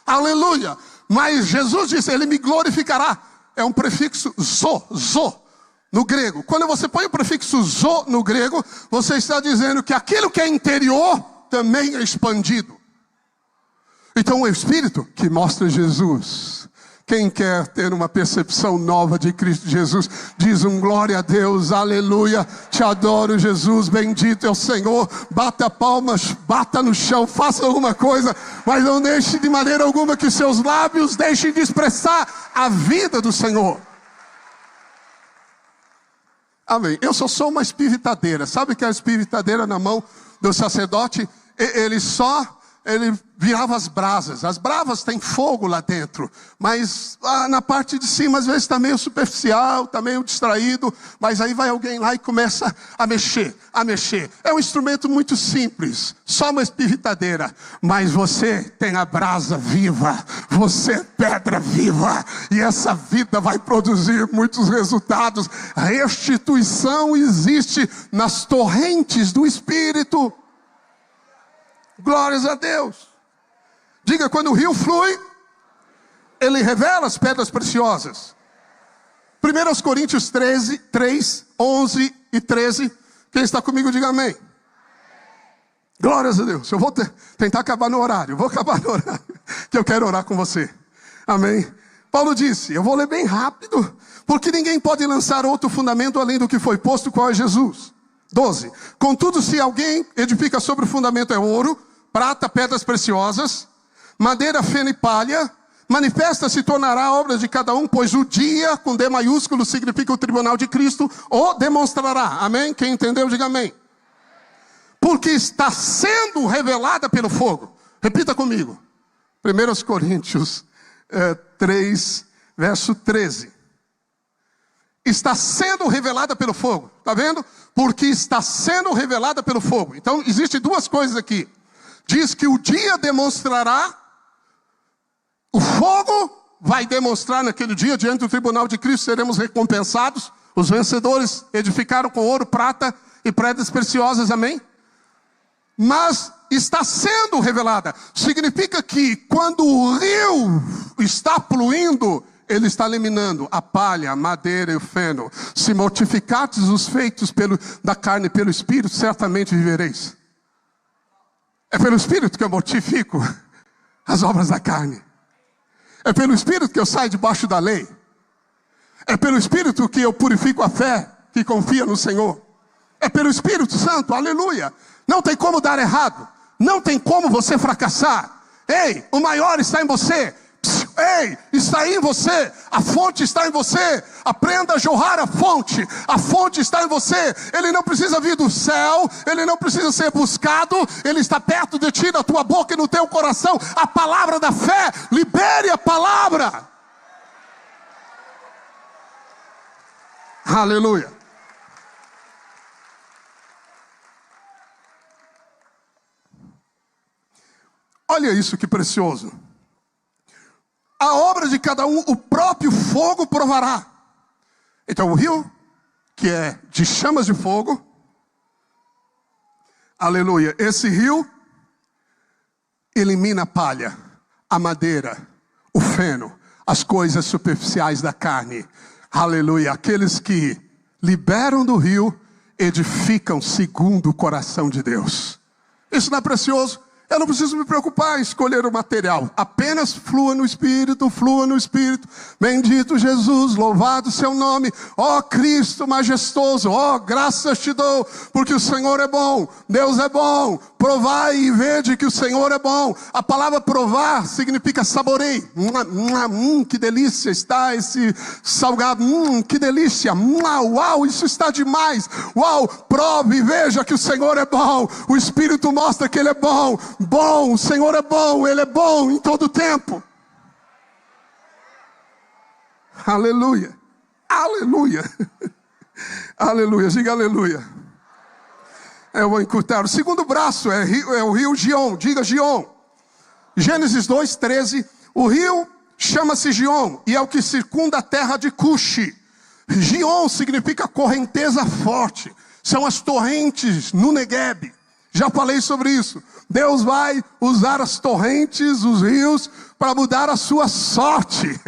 Aleluia. Mas Jesus disse, Ele me glorificará. É um prefixo zo, no grego. Quando você põe o prefixo zo no grego, você está dizendo que aquilo que é interior também é expandido. Então o Espírito que mostra Jesus. Quem quer ter uma percepção nova de Cristo Jesus, diz um glória a Deus, aleluia, te adoro Jesus, bendito é o Senhor. Bata palmas, bata no chão, faça alguma coisa, mas não deixe de maneira alguma que seus lábios deixem de expressar a vida do Senhor. Amém. Eu só sou uma espivitadeira. Sabe que a espivitadeira na mão do sacerdote, ele virava as brasas. As brasas têm fogo lá dentro, mas na parte de cima às vezes está meio superficial, está meio distraído, mas aí vai alguém lá e começa a mexer. É um instrumento muito simples, só uma espivitadeira, mas você tem a brasa viva, você é pedra viva, e essa vida vai produzir muitos resultados. A restituição existe nas torrentes do Espírito. Glórias a Deus. Diga, quando o rio flui, ele revela as pedras preciosas. 1 Coríntios 13, 3, 11 e 13. Quem está comigo, diga amém. Glórias a Deus. Eu vou tentar acabar no horário. Vou acabar no horário, que eu quero orar com você. Amém. Paulo disse, eu vou ler bem rápido, Porque ninguém pode lançar outro fundamento além do que foi posto, qual é Jesus. 12. Contudo, se alguém edifica sobre o fundamento é ouro, prata, pedras preciosas, madeira, feno e palha, manifesta se tornará a obra de cada um, pois o dia, com D maiúsculo, significa o tribunal de Cristo, o demonstrará. Amém? Quem entendeu, diga amém. Porque está sendo revelada pelo fogo. Repita comigo. 1 Coríntios 3, verso 13. Está sendo revelada pelo fogo. Está vendo? Porque está sendo revelada pelo fogo. Então, existem duas coisas aqui. Diz que o dia demonstrará. O fogo vai demonstrar naquele dia, diante do tribunal de Cristo, seremos recompensados. Os vencedores edificaram com ouro, prata e pedras preciosas, amém? Mas está sendo revelada. Significa que quando o rio está fluindo, ele está eliminando a palha, a madeira e o feno. Se mortificardes os feitos da carne pelo Espírito, certamente vivereis. É pelo Espírito que eu mortifico as obras da carne. É pelo Espírito que eu saio debaixo da lei. É pelo Espírito que eu purifico a fé que confia no Senhor. É pelo Espírito Santo, aleluia. Não tem como dar errado. Não tem como você fracassar. Ei, o maior está em você. Ei, está em você. A fonte está em você. Aprenda a jorrar a fonte. A fonte está em você. Ele não precisa vir do céu. Ele não precisa ser buscado. Ele está perto de ti, na tua boca e no teu coração. A palavra da fé. Libere a palavra. Aleluia. Olha isso que precioso. A obra de cada um, o próprio fogo provará. Então o rio, que é de chamas de fogo, aleluia, esse rio elimina a palha, a madeira, o feno, as coisas superficiais da carne. Aleluia, aqueles que liberam do rio, edificam segundo o coração de Deus. Isso não é precioso? Eu não preciso me preocupar em escolher o material. Apenas flua no Espírito, flua no Espírito. Bendito Jesus, louvado seu nome. Ó Cristo majestoso, ó graças te dou, porque o Senhor é bom, Deus é bom. Provai e vede que o Senhor é bom. A palavra provar significa saborei. Que delícia está esse salgado. Que delícia. Uau, isso está demais. Uau, prove e veja que o Senhor é bom. O Espírito mostra que Ele é bom. Bom, o Senhor é bom, Ele é bom em todo tempo. Aleluia, aleluia, aleluia, diga aleluia. Eu vou encurtar. O segundo braço é o rio Gion, diga Gion. Gênesis 2:13, o rio chama-se Gion e é o que circunda a terra de Cuxi. Gion significa correnteza forte, são as torrentes no Negueb. Já falei sobre isso. Deus vai usar as torrentes, os rios, para mudar a sua sorte.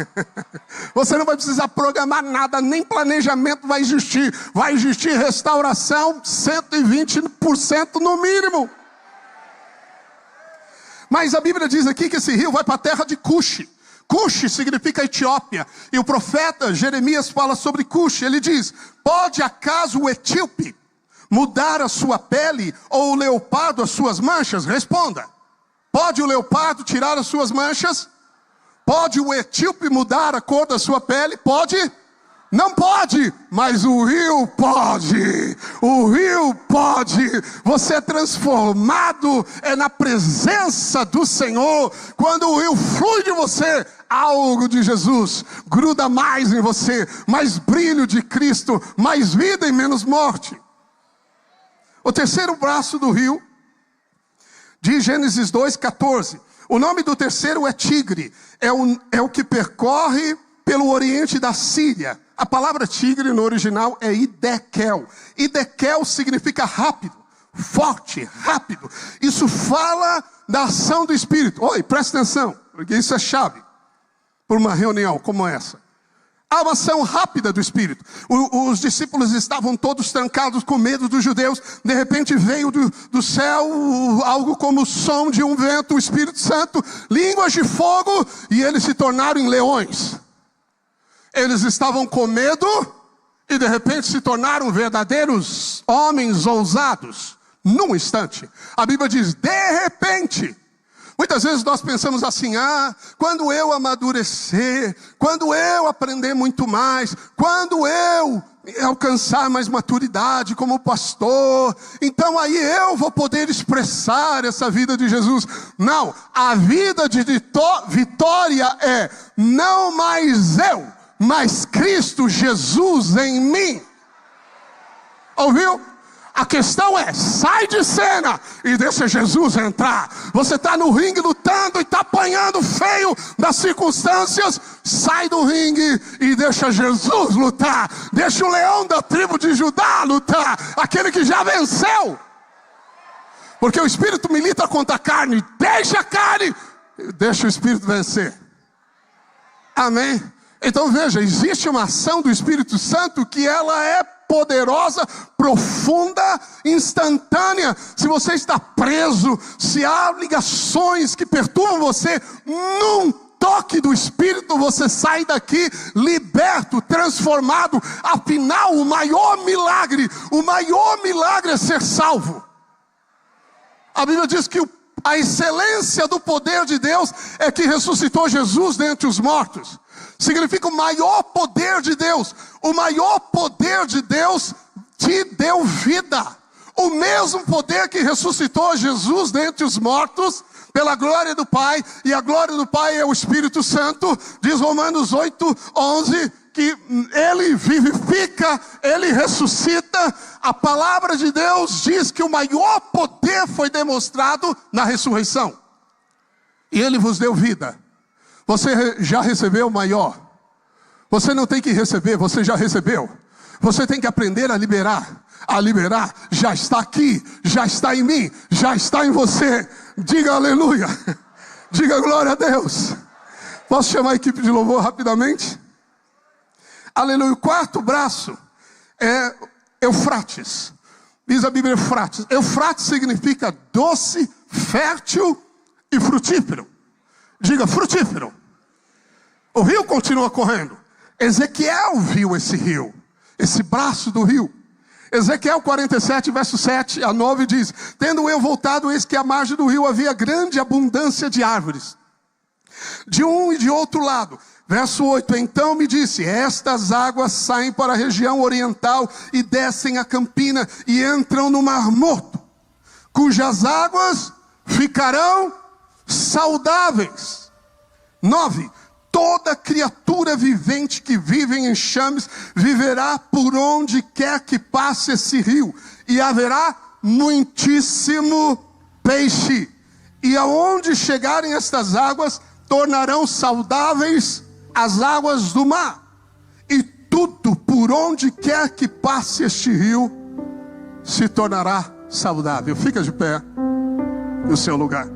Você não vai precisar programar nada, nem planejamento vai existir. Vai existir restauração 120% no mínimo. Mas a Bíblia diz aqui que esse rio vai para a terra de Cuxi. Cuxi significa Etiópia. E o profeta Jeremias fala sobre Cuxi. Ele diz, pode acaso o etíope mudar a sua pele, ou o leopardo as suas manchas? Responda. Pode o leopardo tirar as suas manchas? Pode o etíope mudar a cor da sua pele? Pode? Não pode, mas o rio pode. O rio pode. Você é transformado na presença do Senhor. Quando o rio flui de você, algo de Jesus gruda mais em você. Mais brilho de Cristo, mais vida e menos morte. O terceiro braço do rio, de Gênesis 2:14. O nome do terceiro é Tigre. É o que percorre pelo oriente da Síria. A palavra tigre no original é Idekel. Idekel significa rápido, forte, rápido. Isso fala da ação do Espírito. Oi, presta atenção, porque isso é chave para uma reunião como essa. A ação rápida do Espírito. Os discípulos estavam todos trancados com medo dos judeus. De repente veio do céu algo como o som de um vento, o Espírito Santo, línguas de fogo, e eles se tornaram em leões. Eles estavam com medo e de repente se tornaram verdadeiros homens ousados. Num instante. A Bíblia diz, de repente. Muitas vezes nós pensamos assim, quando eu amadurecer, quando eu aprender muito mais, quando eu alcançar mais maturidade como pastor, então aí eu vou poder expressar essa vida de Jesus. Não, a vida de vitória é, não mais eu, mas Cristo Jesus em mim. Ouviu? A questão é, sai de cena e deixa Jesus entrar. Você está no ringue lutando e está apanhando feio das circunstâncias. Sai do ringue e deixa Jesus lutar. Deixa o leão da tribo de Judá lutar. Aquele que já venceu. Porque o Espírito milita contra a carne. Deixa a carne, deixa o Espírito vencer. Amém? Então veja, existe uma ação do Espírito Santo que ela é poderosa, profunda, instantânea. Se você está preso, se há ligações que perturbam você, num toque do Espírito você sai daqui liberto, transformado. Afinal, o maior milagre é ser salvo. A Bíblia diz que a excelência do poder de Deus é que ressuscitou Jesus dentre os mortos. Significa o maior poder de Deus. O maior poder de Deus te deu vida. O mesmo poder que ressuscitou Jesus dentre os mortos, pela glória do Pai, e a glória do Pai é o Espírito Santo, diz Romanos 8:11, que Ele vivifica, Ele ressuscita. A palavra de Deus diz que o maior poder foi demonstrado na ressurreição. E Ele vos deu vida. Você já recebeu o maior. Você não tem que receber, você já recebeu. Você tem que aprender a liberar. A liberar, já está aqui, já está em mim, já está em você. Diga aleluia. Diga glória a Deus. Posso chamar a equipe de louvor rapidamente? Aleluia. O quarto braço é Eufrates. Diz a Bíblia Eufrates. Eufrates significa doce, fértil e frutífero. Diga frutífero. O rio continua correndo. Ezequiel viu esse rio, esse braço do rio. Ezequiel 47, verso 7 a 9 diz: tendo eu voltado, eis que à margem do rio havia grande abundância de árvores, de um e de outro lado. Verso 8, então me disse: estas águas saem para a região oriental e descem a campina e entram no Mar Morto, cujas águas ficarão saudáveis. 9, toda criatura vivente que vive em enxames viverá por onde quer que passe esse rio, e haverá muitíssimo peixe, e aonde chegarem estas águas, tornarão saudáveis as águas do mar, e tudo por onde quer que passe este rio se tornará saudável. Fica de pé no seu lugar.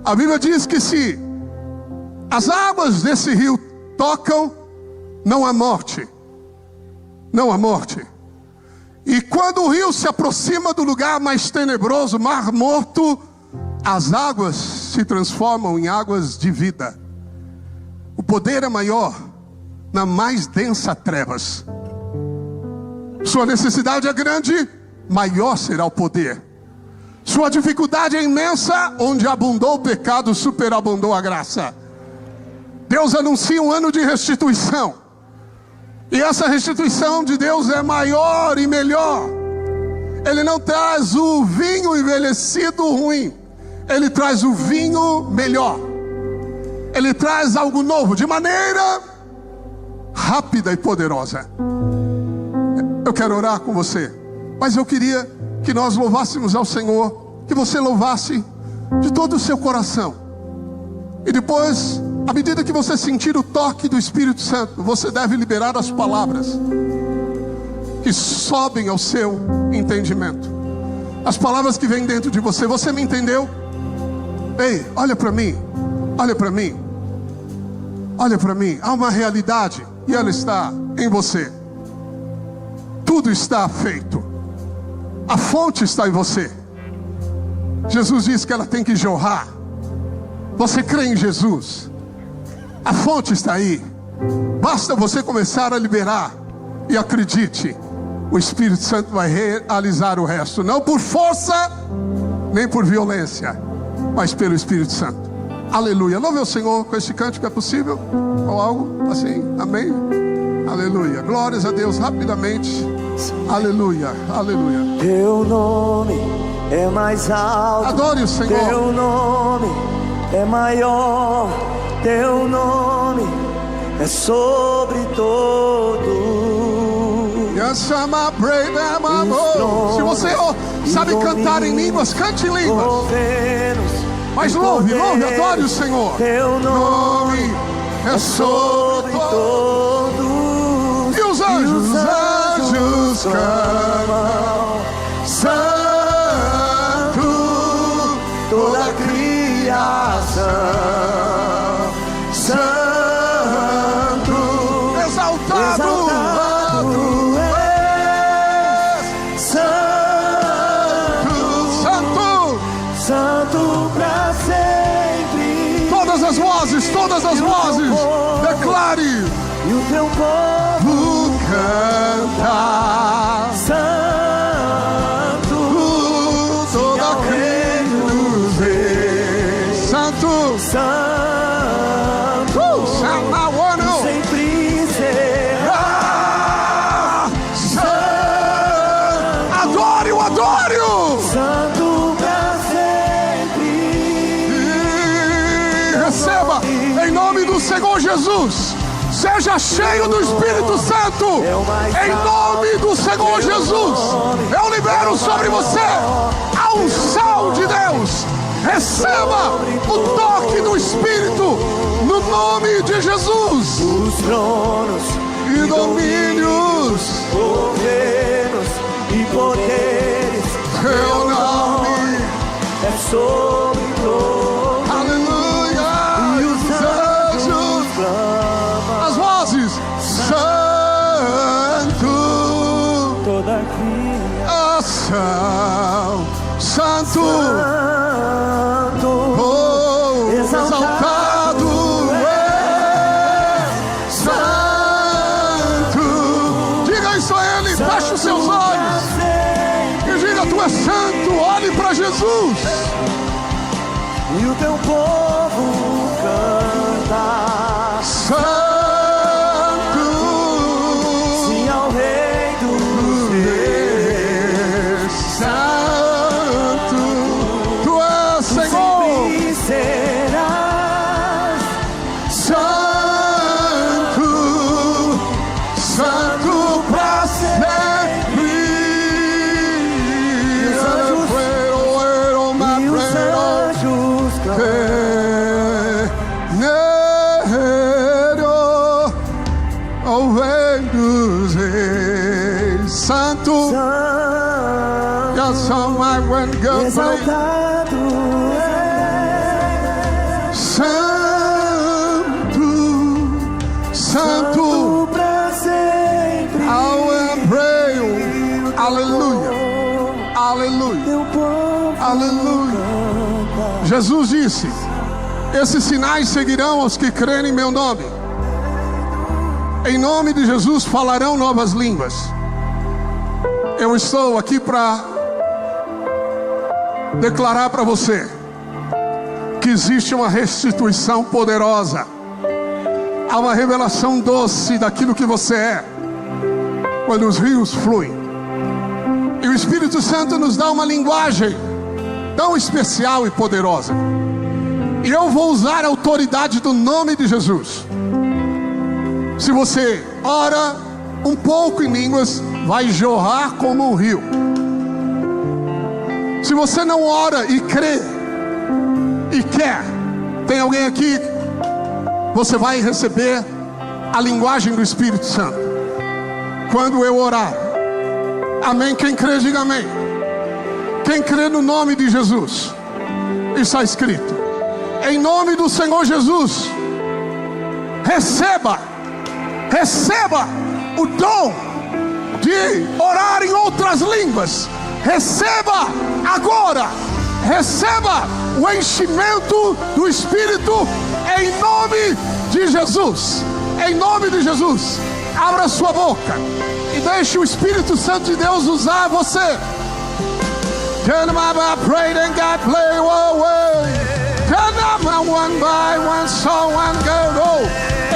A Bíblia diz que se as águas desse rio tocam, não há morte. Não há morte. E quando o rio se aproxima do lugar mais tenebroso, Mar Morto, as águas se transformam em águas de vida. O poder é maior na mais densa trevas. Sua necessidade é grande, maior será o poder. Sua dificuldade é imensa, onde abundou o pecado, superabundou a graça. Deus anuncia um ano de restituição. E essa restituição de Deus é maior e melhor. Ele não traz o vinho envelhecido ruim. Ele traz o vinho melhor. Ele traz algo novo, de maneira rápida e poderosa. Eu quero orar com você, mas eu queria que nós louvássemos ao Senhor, que você louvasse de todo o seu coração. E depois, à medida que você sentir o toque do Espírito Santo, você deve liberar as palavras que sobem ao seu entendimento. As palavras que vêm dentro de você. Você me entendeu? Ei, olha para mim. Olha para mim. Olha para mim. Há uma realidade e ela está em você. Tudo está feito. A fonte está em você. Jesus disse que ela tem que jorrar. Você crê em Jesus? A fonte está aí. Basta você começar a liberar. E acredite, o Espírito Santo vai realizar o resto. Não por força, nem por violência, mas pelo Espírito Santo. Aleluia. Louve ao Senhor com este cântico, é possível? Ou algo assim, amém? Aleluia. Glórias a Deus, rapidamente. Aleluia, aleluia. Teu nome é mais alto. Adore o Senhor. Teu nome é maior. Teu nome é sobre todo. Yes, I'm a brave, I'm a bold. Se você sabe cantar em línguas, cante em línguas. Mas louve, adore o Senhor. Teu nome é sobre todos. E os anjos clamam, Santo, toda a criação, Santo, exaltado és, Santo pra sempre. Todas as vozes, declare. E o teu povo canta, Santo, toda a criação, Santo, Santo, sempre será. Adore-o, adore-o. Santo pra sempre. Receba em nome do Senhor Jesus. Seja cheio do Espírito Santo. Em nome do Senhor Jesus. Eu libero sobre você a unção de Deus. Receba o toque do Espírito no nome de Jesus. Os tronos e domínios, governos e poderes, teu nome é sobre todos. Aleluia. E os anjos clamam, as vozes, Santo, toda a criação, Santo, Santo, exaltado é Santo. Diga isso a Ele, feche os seus olhos e diga: Tu és santo. Olhe para Jesus. E o teu povo canta, Santo, sim ao Rei dos Reis. Santo, Tu és Senhor. Sempre serás Santo, Santo pra sempre. E os anjos o Rei dos Reis, Santo, yes, oh my when God exaltado é Santo, Santo, pra sempre. I will pray, aleluia, aleluia, Teu povo aleluia. canta. Jesus disse: esses sinais seguirão aos que crerem em meu nome. Em nome de Jesus falarão novas línguas. Eu estou aqui para declarar para você que existe uma restituição poderosa. Há uma revelação doce daquilo que você é quando os rios fluem. E o Espírito Santo nos dá uma linguagem tão especial e poderosa. E eu vou usar a autoridade do nome de Jesus. Se você ora um pouco em línguas, vai jorrar como um rio. Se você não ora e crê e quer, tem alguém aqui, você vai receber a linguagem do Espírito Santo quando eu orar. Amém? Quem crê, diga amém. Quem crê no nome de Jesus, está escrito: em nome do Senhor Jesus, receba o dom de orar em outras línguas. Receba agora, receba o enchimento do Espírito em nome de Jesus. Em nome de Jesus, abra sua boca e deixe o Espírito Santo de Deus usar você. Turn my pray and God play away. Turn up one by one song and go.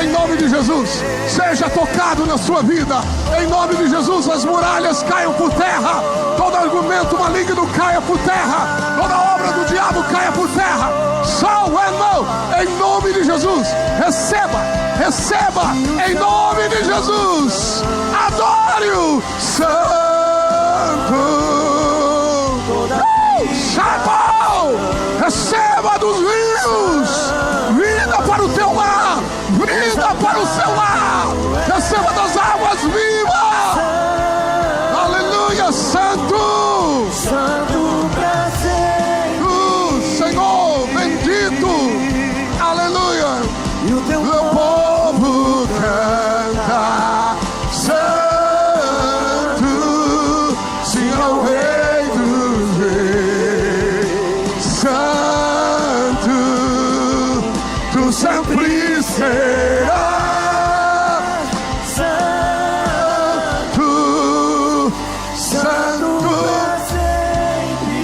Em nome de Jesus, seja tocado na sua vida. Em nome de Jesus, as muralhas caiam por terra. Todo argumento maligno caia por terra. Toda obra do diabo caia por terra. Soul and mouth. Em nome de Jesus, receba. Receba. Em nome de Jesus. Adore-o, Santo. Chapéu, receba dos rios, vida para o teu lar, vida para o seu lar, receba das águas vivas, aleluia, Santo, Santo pra sempre. Senhor, bendito, aleluia, E o teu meu povo canta, Santo, Senhor Rei dos Reis, Santo, Tu sempre serás, Santo, Santo. pra sempre.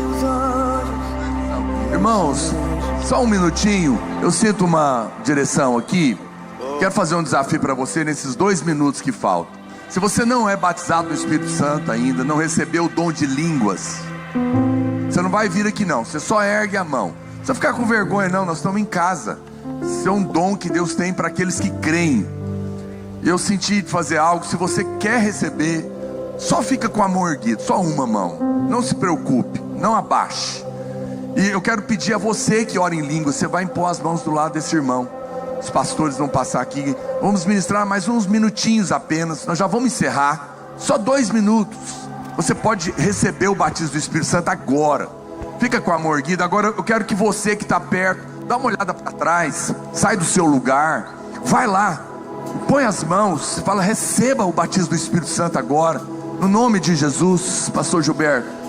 Os anjos. Irmãos, só um minutinho. Eu sinto uma direção aqui. Quero fazer um desafio para você nesses 2 minutos que faltam. Se você não é batizado no Espírito Santo ainda, não recebeu o dom de línguas, você não vai vir aqui não. Você só ergue a mão. Não precisa ficar com vergonha não, nós estamos em casa. Isso é um dom que Deus tem para aqueles que creem. Eu senti de fazer algo. Se você quer receber, só fica com a mão erguida, só uma mão. Não se preocupe, não abaixe. E eu quero pedir a você que ora em língua, você vai impor as mãos do lado desse irmão. Os pastores vão passar aqui. Vamos ministrar mais uns minutinhos apenas. Nós já vamos encerrar. Só 2 minutos. Você pode receber o batismo do Espírito Santo agora. Fica com a mão erguida. Agora eu quero que você que está perto, dá uma olhada para trás. Sai do seu lugar. Vai lá. Põe as mãos. Fala, receba o batismo do Espírito Santo agora. No nome de Jesus. Pastor Gilberto.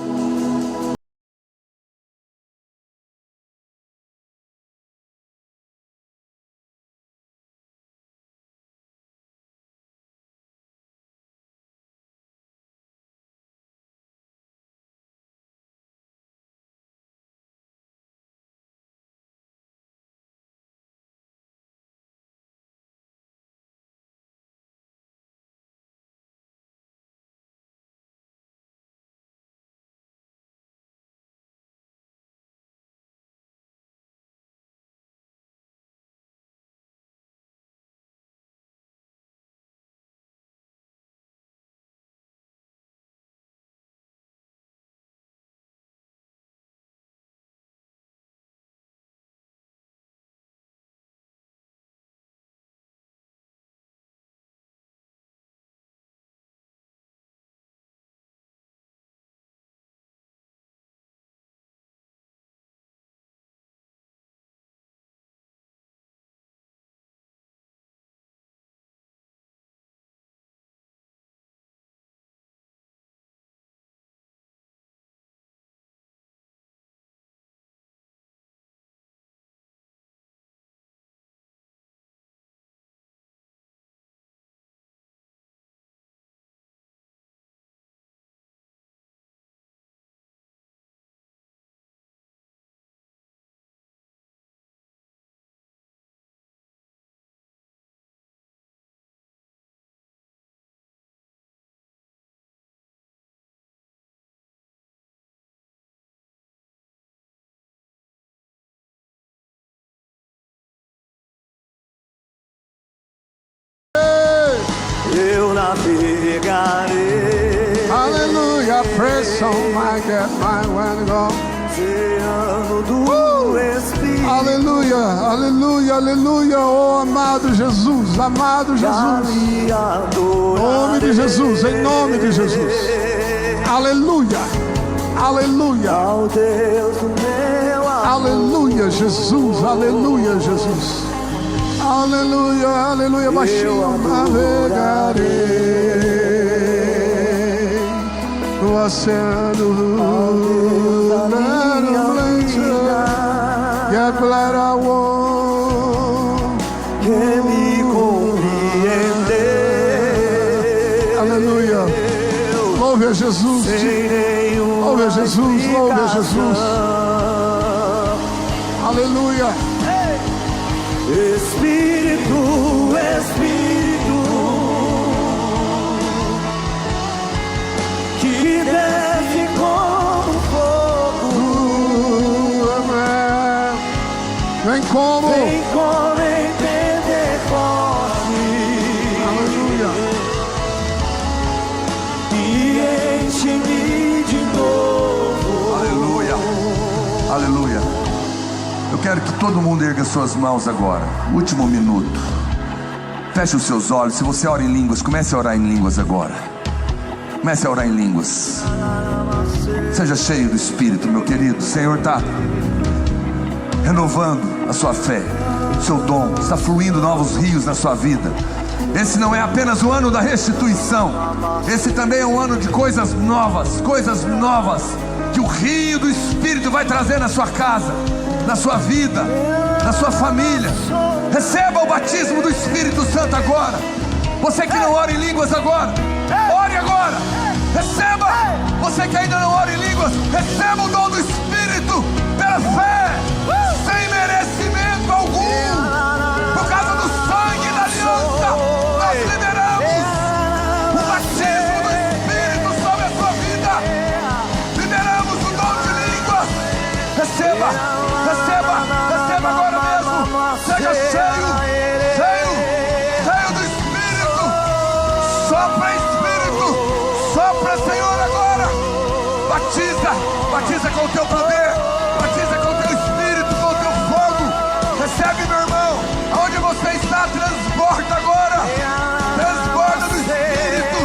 Eu navegarei. Aleluia, praise song, my God, my one God. Oceano do Espírito. Aleluia, aleluia, aleluia, oh amado Jesus, amado Jesus. Em nome de Jesus, em nome de Jesus. Aleluia, aleluia. Ao Deus do meu amor. Aleluia, Jesus, aleluia, Jesus. Aleluia, aleluia, baixinho, navegarei no oceano da noite, get glad I won't. Jesus. Louve a Jesus, louve a Jesus. Aleluia. Espírito, Espírito, que desce como fogo, vem como em Pentecoste, aleluia, e enche-me de novo. Aleluia. Aleluia. Eu quero que todo mundo erga suas mãos agora. Último minuto. Feche os seus olhos. Se você ora em línguas, comece a orar em línguas agora. Comece a orar em línguas. Seja cheio do Espírito, meu querido. O Senhor está renovando a sua fé, o seu dom. Está fluindo novos rios na sua vida. Esse não é apenas o ano da restituição. Esse também é um ano de coisas novas. Coisas novas que o rio do Espírito vai trazer na sua casa, na sua vida, na sua família. Receba o batismo do Espírito Santo agora. Você que não ora em línguas agora, ore agora. Receba. Você que ainda não ora em línguas, receba o dom do Espírito pela fé, sem merecimento algum, por causa do sangue da aliança. Nós liberamos o batismo do Espírito sobre a sua vida. Liberamos o dom de línguas. Receba, receba, receba agora mesmo. Seja cheio, cheio, cheio do Espírito. Sopra, Espírito. Sopra, Senhor, agora. Batiza, batiza com o teu poder. Batiza com o teu Espírito, com o teu fogo. Recebe, meu irmão. Aonde você está, transborda agora. Transborda do Espírito.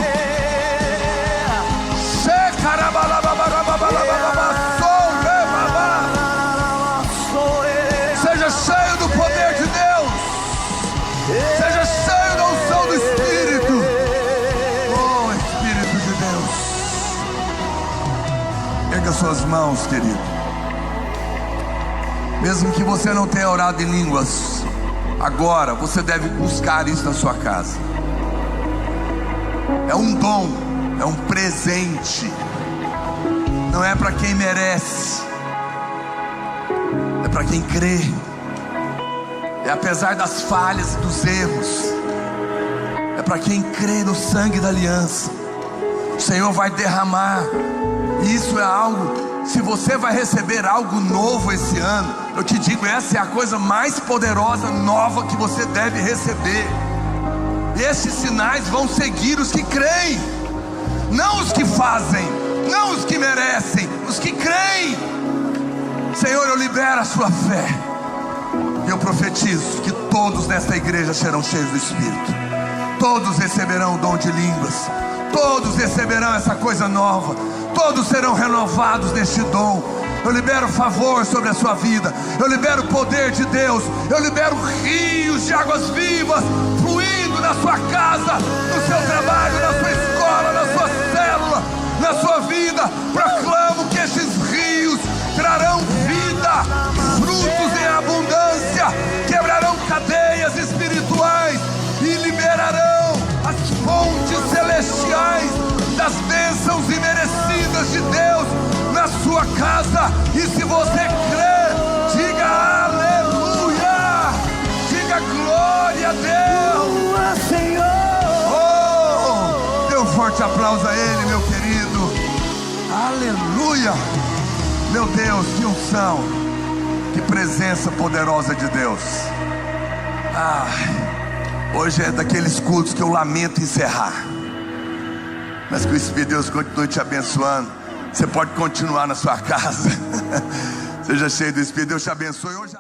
Seja cheio do poder de Deus. Seja cheio da unção do Espírito. Oh, Espírito de Deus. Erga suas mãos, querido. Mesmo que você não tenha orado em línguas, agora você deve buscar isso na sua casa. É um dom, é um presente. Não é para quem merece, é para quem crê. É apesar das falhas e dos erros, é para quem crê no sangue da aliança. O Senhor vai derramar. E isso é algo, se você vai receber algo novo esse ano, eu te digo, essa é a coisa mais poderosa, nova que você deve receber. E esses sinais vão seguir os que creem, não os que fazem, não os que merecem, os que creem. Senhor, eu libero a sua fé. Eu profetizo que todos nesta igreja serão cheios do Espírito. Todos receberão o dom de línguas. Todos receberão essa coisa nova. Todos serão renovados neste dom. Eu libero favor sobre a sua vida. Eu libero o poder de Deus. Eu libero rios de águas vivas fluindo na sua casa, no seu trabalho, na sua escola, na sua célula, na sua vida. Proclamo que esses rios trarão vida, frutos em abundância, quebrarão cadeias espirituais e liberarão as fontes celestiais das bênçãos imerecidas de Deus na sua casa. E se você crê, diga aleluia, diga glória a Deus. Oh, dê um forte aplauso a Ele, meu querido. Aleluia. Meu Deus, que unção, que presença poderosa de Deus. Hoje é daqueles cultos que eu lamento encerrar, mas que o Espírito de Deus continue te abençoando. Você pode continuar na sua casa. Seja cheio do Espírito, Deus te abençoe hoje.